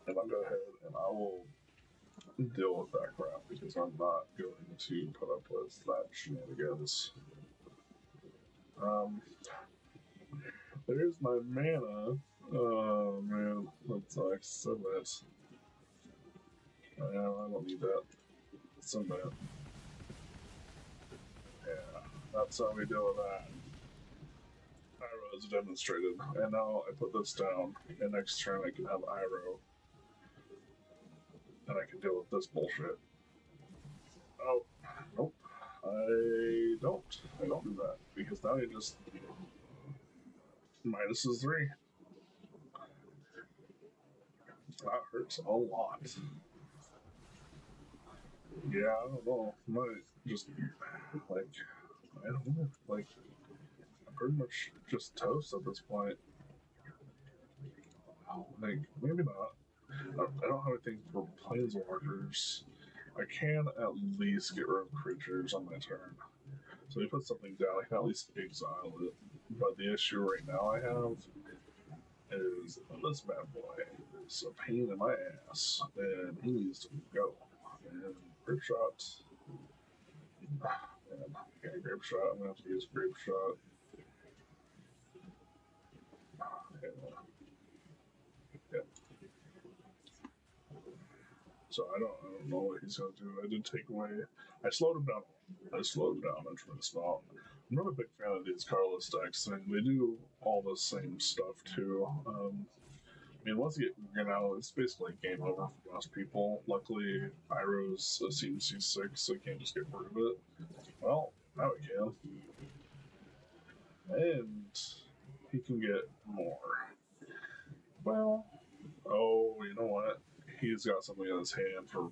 And I'll go ahead and I will deal with that crap, because I'm not going to put up with that shenanigans. There's my mana. Oh man, that sucks so much. I don't need that. So bad. Yeah, that's how we deal with that. Iroh is demonstrated, and now I put this down, and next turn I can have Iroh. and I can deal with this bullshit. Oh, nope. I don't. I don't do that because now he just minuses 3. That hurts a lot. Yeah, I don't know. Might just like I don't know. Like I'm pretty much just toast at this point. Like maybe not. I don't have anything for planeswalkers. I can at least get rid of creatures on my turn. So he puts something down, I can at least exile it. But the issue right now I have is this bad boy is a pain in my ass, and he needs to go. And Grape Shot. Man, I got Grape Shot. I'm gonna have to use Grape Shot. Yeah. So I don't know what he's gonna do. I did take away. I slowed him down. I slowed him down. I tried to stop. I'm not a big fan of these colorless decks, and they do all the same stuff too. I mean, once you get out, it's basically game over for most people. Luckily, Iroh's a CMC6, so you can't just get rid of it. Well, now we can. And he can get more. Well, oh, you know what? He's got something in his hand for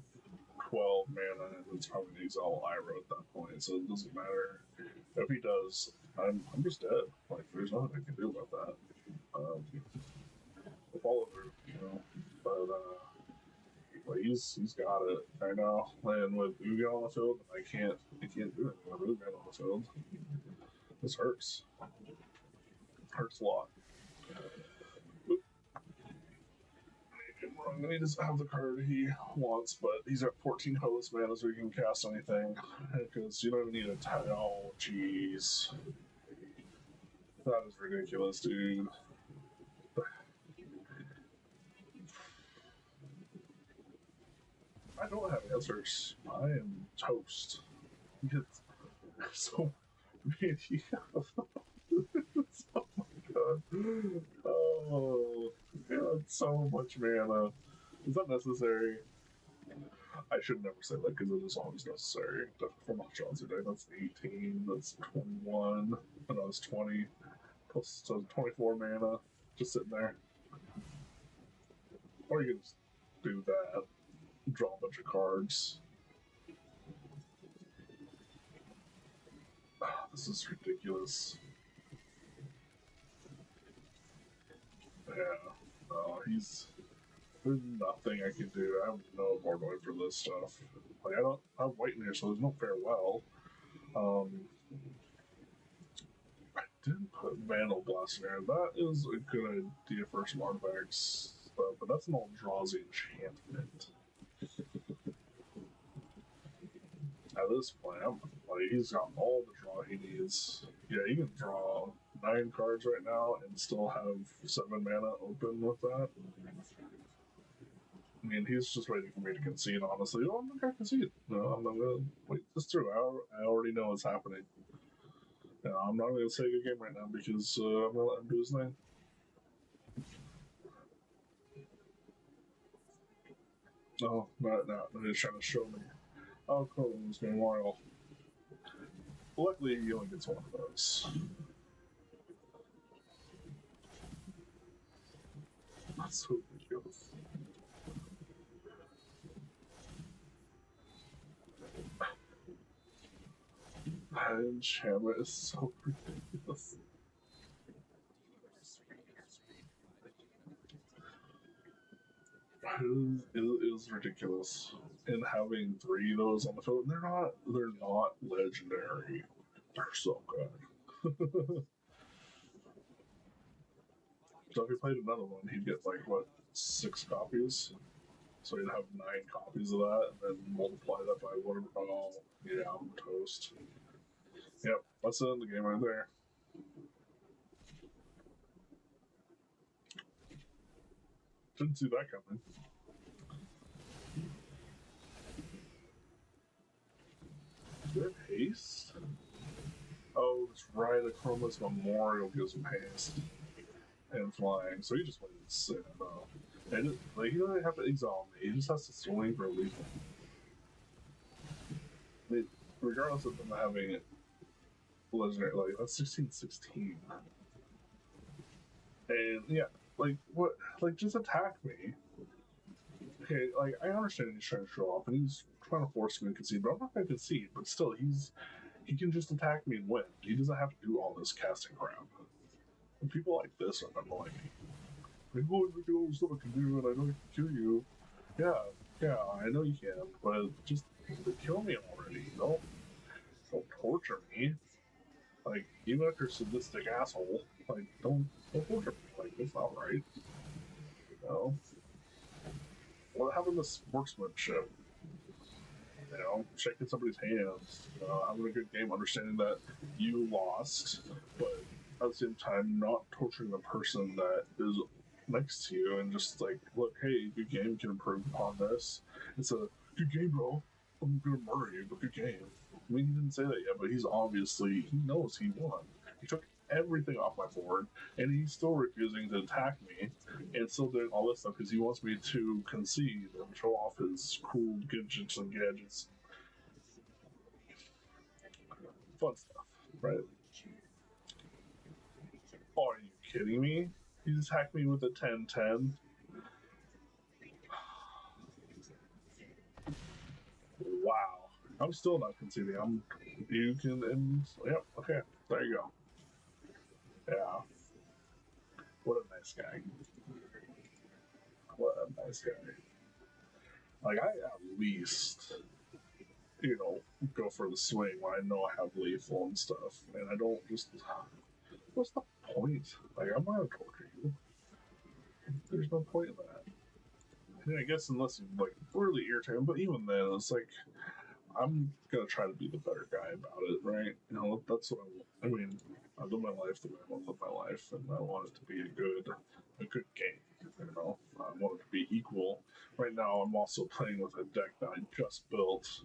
12 mana, and it's probably going to exile Iroh at that point, so it doesn't matter. If he does, I'm just dead. Like, there's nothing I can do about that. We'll follow through, you know. But he's got it right now. And with Ugin on the field, I can't do anything with Ugin on the field. This hurts. Hurts a lot. He doesn't have the card he wants, but he's got 14 colorless mana, so he can cast anything. Because you don't even need a oh, jeez. That is ridiculous, dude. I don't have answers. I am toast. So many. Oh my god. Oh, god, so much mana. Is that necessary? I should never say that because it is always necessary. For my shots today, that's 18, that's 21, and I was 20, plus so 24 mana, just sitting there. Or you can just do that, draw a bunch of cards. Oh, this is ridiculous. Yeah. Oh, there's nothing I can do. I have no more going for this stuff. Like, I don't have white in here, so there's no farewell. I did put Vandal Blast in there. That is a good idea for some artifacts, but that's an Eldrazi enchantment. At this point, he's got all the draw he needs. Yeah, he can draw 9 cards right now and still have 7 mana open with that. I mean, he's just waiting for me to concede, honestly. Oh, I'm not going to concede. No, I'm not going to wait this through. I already know what's happening. Yeah, I'm not going to say a good game right now because I'm going to let him do his thing. Oh, no, he's trying to show me. Oh, cool, it was Memorial. Luckily, he only gets one of those. That's so ridiculous. That enchantment is so ridiculous. It is ridiculous. And having 3 of those on the field, they're not legendary. They're so good. So if he played another one, he'd get like what 6 copies. So he'd have 9 copies of that, and then multiply that by whatever. Oh, yeah, I'm toast. Yep, that's the end of the game right there. Didn't see that coming. Is there haste? Oh, that's right. The Chroma's Memorial gives him haste and flying, so he just went insane though. And like he doesn't have to exile me. He just has to swing for lethal. I mean, regardless of them having legendary, like that's 16/16. And yeah, like what? Like just attack me. Okay, like I understand he's trying to show off and he's trying to force me to concede, but I'm not going to concede. But still, he can just attack me and win. He doesn't have to do all this casting crap. And people like this are annoying me. Like, oh, look at all the stuff I can do, and I know I can kill you. Yeah, I know you can, but just kill me already. Don't torture me. Like, even if you're a sadistic asshole, like, don't torture me. Like, it's not right. You know? What happened to sportsmanship? You know, shaking somebody's hands, having a good game, understanding that you lost, but at the same time, not torturing the person that is next to you and just like, look, hey, good game, you can improve upon this. It's a good game, bro. I'm gonna murder you, but good game. I mean, he didn't say that yet, but he knows he won. He took everything off my board, and he's still refusing to attack me, and still doing all this stuff because he wants me to concede and show off his cool gadgets and gadgets, fun stuff, right? Oh, are you kidding me? He just hacked me with a 10/10. Wow. I'm still not conceding. You can, and yep, okay, there you go. Yeah, what a nice guy. What a nice guy. Like, I at least, go for the swing when I know I have lethal and stuff, and I don't just. What's the point? Like, I'm not gonna torture you. There's no point in that. I mean, I guess unless you, like, really irritate him, but even then, it's like, I'm gonna try to be the better guy about it, right? That's what I want. I mean, I live my life the way I want to live my life, and I want it to be a good game. I want it to be equal. Right now, I'm also playing with a deck that I just built,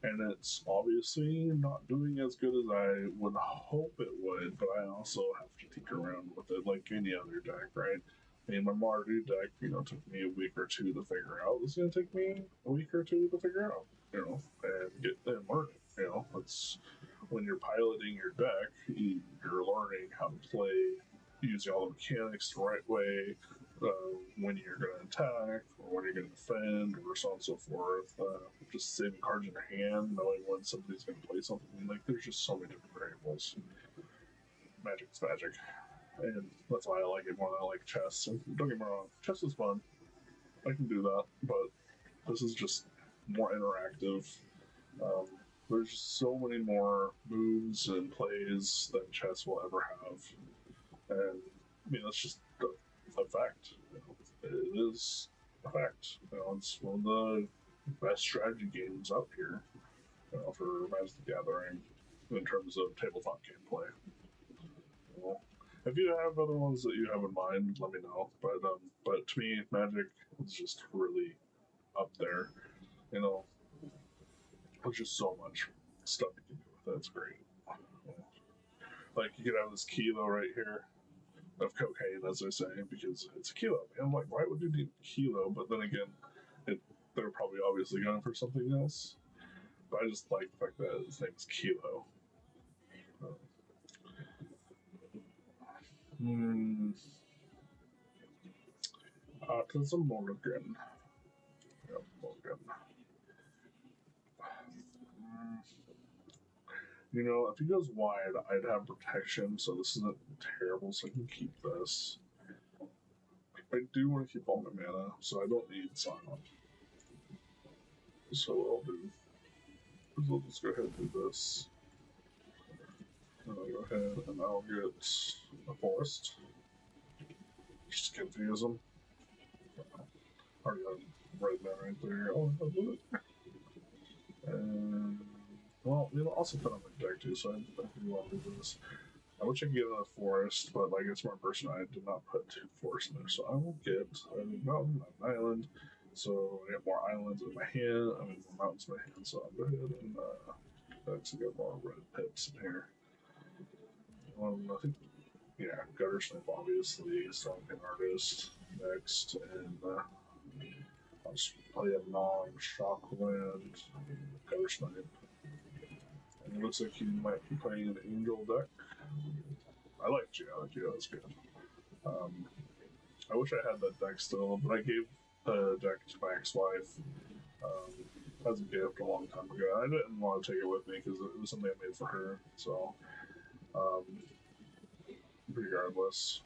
and it's obviously not doing as good as I would hope it would. But I also have to tinker around with it like any other deck, right? I mean, my Mardu deck, took me a week or two to figure out. It's going to take me a week or two to figure out, and get and learn it. It's when you're piloting your deck, you're learning how to play using all the mechanics the right way, when you're going to attack, or when you're going to defend, or so on and so forth. Just saving cards in your hand, knowing when somebody's going to play something. Like, there's just so many different variables. Magic's magic. And that's why I like it more than I like chess. And don't get me wrong, chess is fun. I can do that, but this is just more interactive. Um, there's just so many more moves and plays than chess will ever have, and I mean that's just a fact. It is a fact. It's one of the best strategy games out here, for Magic the Gathering in terms of tabletop gameplay. If you have other ones that you have in mind, let me know. But to me, Magic is just really up there. You know, there's just so much stuff you can do with it. It's great. Like you could have this kilo right here of cocaine, as I say, because it's a kilo. And I'm like, why would you need a kilo? But then again, they're probably obviously going for something else. But I just like the fact that his name is Kilo. Autism Morgan. Yep, Morgan. If he goes wide, I'd have protection, so this isn't terrible, so I can keep this. I do want to keep all my mana, so I don't need Silent. So what I'll do is I'll just go ahead and do this. And I'll go ahead and I'll get a forest. Just confuse them. Already have red mana right there. Oh, I'll do it. And, well, also put on my deck too, so I do want to do this. I wish I could get another forest, but like it's more personal. I did not put 2 forests in there, so I will get a mountain, an island. So I get more islands in my hand. I mean, more mountains in my hand. So I'll go ahead and actually get more red pips in here. I think, yeah, Gutter Snip, obviously, Stormking Artist. next, and I'll just play a non-shockland cover snipe. And it looks like he might be playing an angel deck. I like Geo. Geo's good. Um, I wish I had that deck still, but I gave the deck to my ex-wife as a gift a long time ago. I didn't want to take it with me because it was something I made for her. So, um, regardless,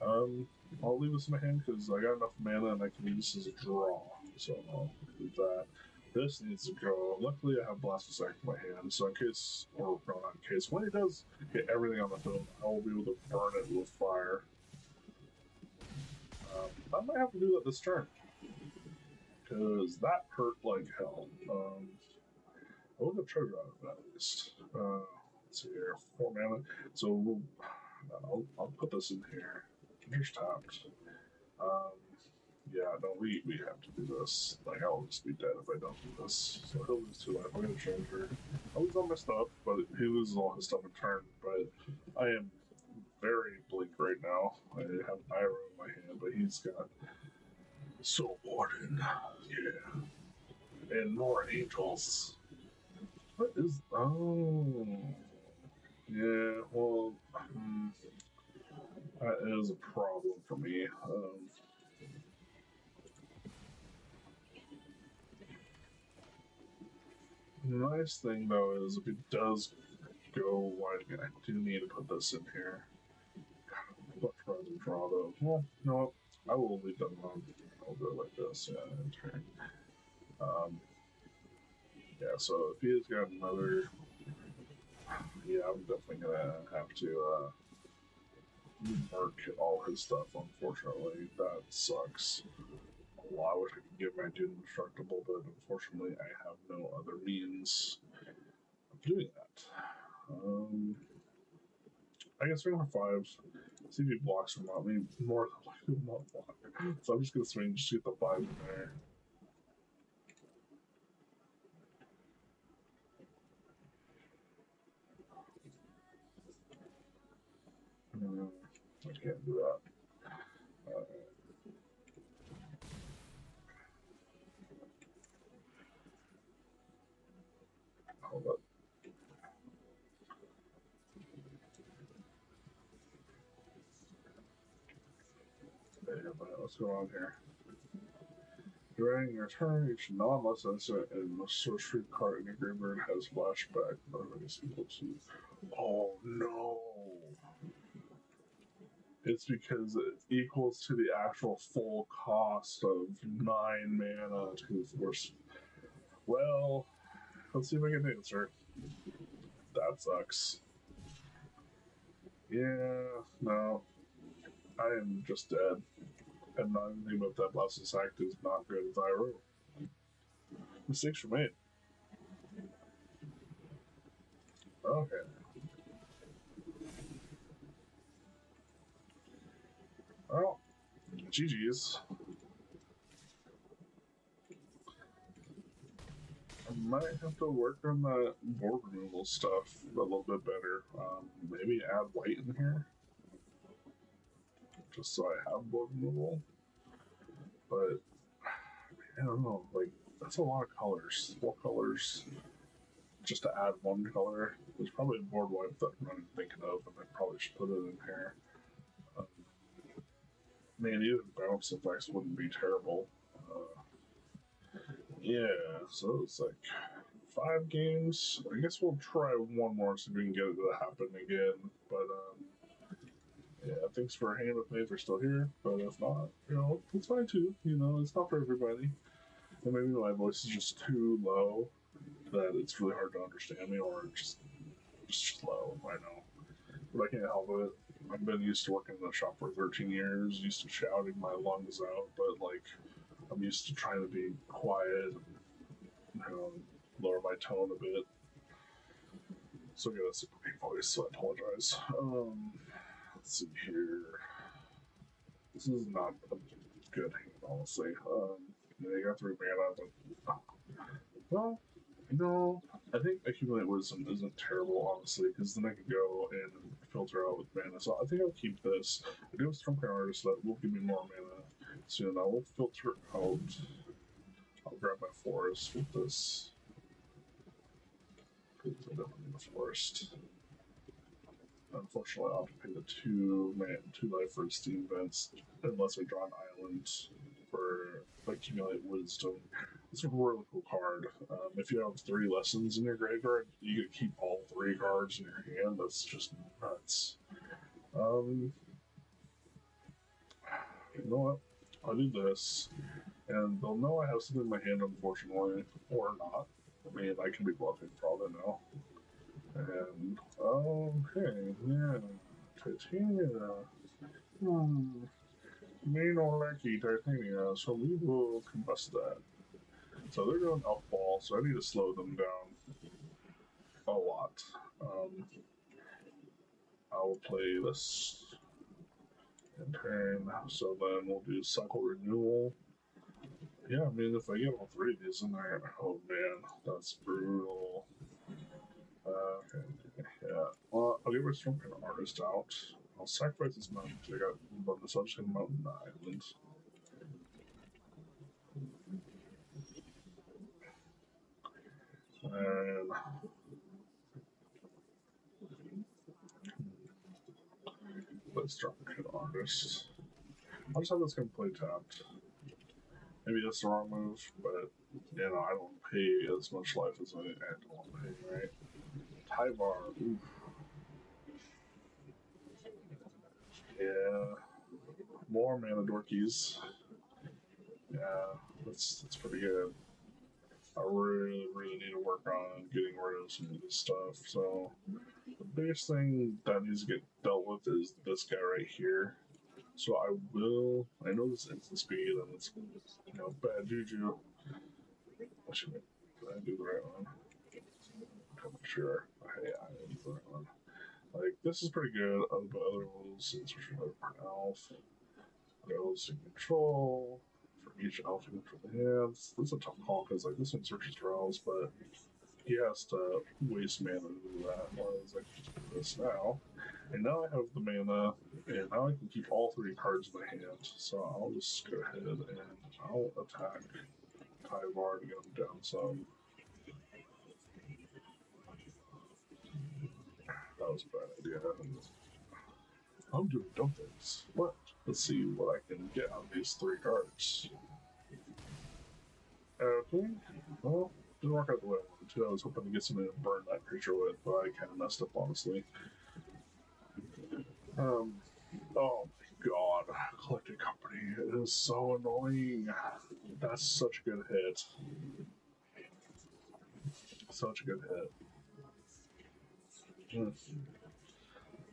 I'll leave this in my hand because I got enough mana and I can use this as a draw. So I'll do that. This needs to go. Luckily, I have Blastocyst in my hand, so in case, or no, not in case, when he does get everything on the field, I will be able to burn it with fire. I might have to do that this turn because that hurt like hell. I will get treasure out of that at least. Let's see here, 4 mana. So I'll put this in here. Here's tapped. Yeah, no, we have to do this. Like, I'll just be dead if I don't do this. So he'll lose 2 life. I'm gonna treasure. I'll lose all my stuff, but he loses all his stuff in turn. But I am very bleak right now. I have Iroh in my hand, but he's got Soul Warden. Yeah. And more angels. What is. Oh. Yeah, well. That is a problem for me. The nice thing, though, is if it does go wide again, I do need to put this in here. Much rather draw, though. Well, you know what? I will leave them alone. I'll do it like this. Yeah, in turn. Yeah, so if he has got another. Yeah, I'm definitely gonna have to mark all his stuff, unfortunately. That sucks. Well, I wish I could give my dude indestructible, but unfortunately I have no other means of doing that. I can swing for 5s. See if he blocks or not. I mean, more than likely will not block. So I'm just gonna swing just to get the 5 in there. I can't do that. Hold up. What's going on here? During your turn, each non-less instant and sorcery card in your graveyard has flashback. Is equal to. Oh no! It's because it equals to the actual full cost of 9 mana to force. Well, let's see if I can answer. That sucks. Yeah, no. I am just dead. And not anything about that Blastocyst is not good as Iroh. Mistakes were made. Okay. Well, GG's. I might have to work on that board removal stuff a little bit better. Maybe add white in here. Just so I have board removal. But, I don't know. Like, that's a lot of colors. 4 colors. Just to add 1 color. There's probably a board wipe that I'm not thinking of, and I probably should put it in here. Man, even bounce effects wouldn't be terrible. Yeah, so it's like 5 games. I guess we'll try 1 more so we can get it to happen again. But yeah, thanks for hanging with me if you're still here. But if not, it's fine too. It's not for everybody. And maybe my voice is just too low that it's really hard to understand me, or just low. I know, but I can't help it. I've been used to working in the shop for 13 years, used to shouting my lungs out, but I'm used to trying to be quiet and lower my tone a bit. So I got a super weak voice, so I apologize. Let's see here. This is not a good hand, honestly. Yeah, I got 3 mana, but well, I think Accumulate Wisdom isn't terrible, honestly, because then I can go and filter out with mana. So I think I'll keep this. I do have Stormcrown Artist that will give me more mana soon. I will filter out. I'll grab my forest with this. Because I don't need the forest. Unfortunately, I'll have to pay the 2 life for Steam Vents unless I draw an island for Accumulate Wisdom. It's a really cool card. If you have 3 lessons in your graveyard, you get to keep all 3 cards in your hand. That's just nuts. You know what? I'll do this, and they'll know I have something in my hand, unfortunately, or not. I mean, I can be bluffing for all they know. And, okay, yeah. Titania. Me no lucky Titania, so we will combust that. So they're doing Elf Ball, so I need to slow them down a lot. I will play this in turn, so then we'll do Cycle Renewal. Yeah, I mean, if I get all 3 of these in there, oh man, that's brutal. Okay, yeah. Well, I'll get my Stormcrown Artist out. I'll sacrifice this mountain because I got bonus. I'll just get Mountain Island. And let's Stormcrown Artist. I'll just have this guy play tapped. Maybe that's the wrong move, but you know, I don't pay as much life as I don't want to pay, right? Tyvar, oof. Yeah. More mana dorkies. Yeah, that's pretty good. I really need to work on getting rid of some of this stuff. So the biggest thing that needs to get dealt with is this guy right here. So I will. I know this instant speed and it's bad juju. Did I do the right one? I'm not sure. Hey, I did the right one. Like this is pretty good. But other rules, especially for an elf. Goes in control for each elf you control. Yeah, that's a tough call because like this one searches for elves, but he has to waste mana to do that. Whereas I can just do this now, and now I have the mana, and now I can keep all 3 cards in my hand. So I'll just go ahead and I'll attack Tyvar to get him down some. That was a bad idea. I'm doing dumb things. What? Let's see what I can get on these 3 cards. Okay. Well, didn't work out the way I wanted to. I was hoping to get something to burn that creature with, but I kind of messed up, honestly. Oh my god. Collecting Company is so annoying. That's such a good hit. Such a good hit.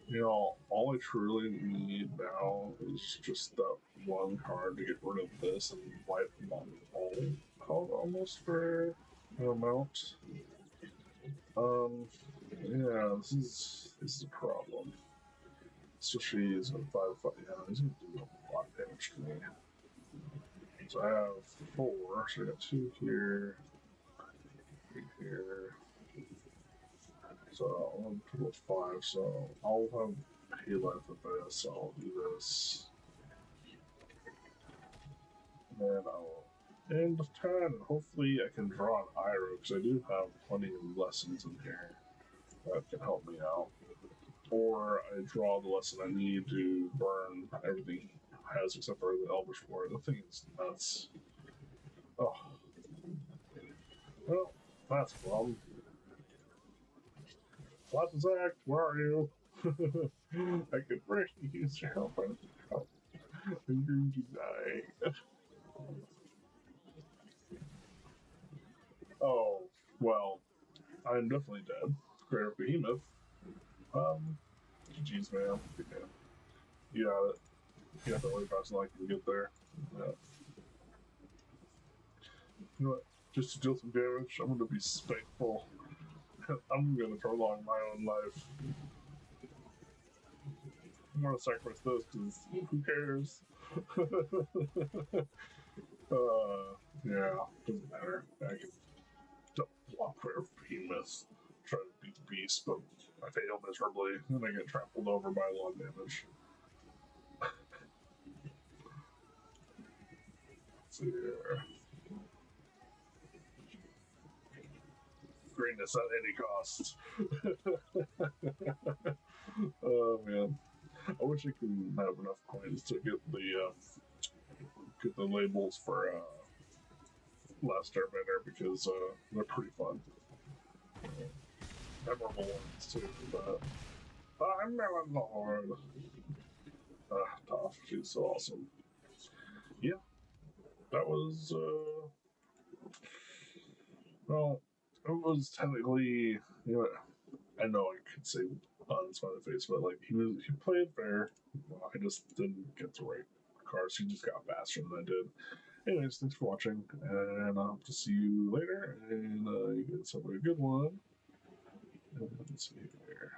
You know, all I truly need now is just that one card to get rid of this and wipe them all out almost for an amount. Yeah, this is a problem. Especially he's gonna 5-5. Yeah, he's gonna do a lot of damage to me. So I have 4, so I got 2 here, 3 here. So I'm total of 5, so I'll have pay life with this, so I'll do this. And then I'll end of turn, and hopefully I can draw an Iroh, because I do have plenty of lessons in here that can help me out. Or I draw the lesson I need to burn everything he has except for the Elvish War. The thing is nuts. Oh. Well, that's a problem. Act, where are you? I could really use your help. I'm going to die. Oh, well, I'm definitely dead. Greater Behemoth. GG's, man. Yeah. You got it. You have to really fast like you get there. Yeah. You know what? Just to deal some damage, I'm going to be spiteful. I'm going to prolong my own life. I'm going to sacrifice this because who cares? Yeah, doesn't matter. I can Blockfire Behemoth. Try to beat the beast, but I fail miserably, and I get trampled over by a lot of damage. Let's see here. Greenness at any cost. Oh man, I wish I could have enough coins to get the labels for Last Airbender because they're pretty fun. Memorable ones too, but I'm Melon Lord. Toph, she's so awesome. Yeah, that was well, it was technically, you know, I know I could say on smiley face, but like he played fair. Well, I just didn't get the right cars. He just got faster than I did. Anyways, thanks for watching, and I'll have to see you later. And you guys have a good one. Let's see here.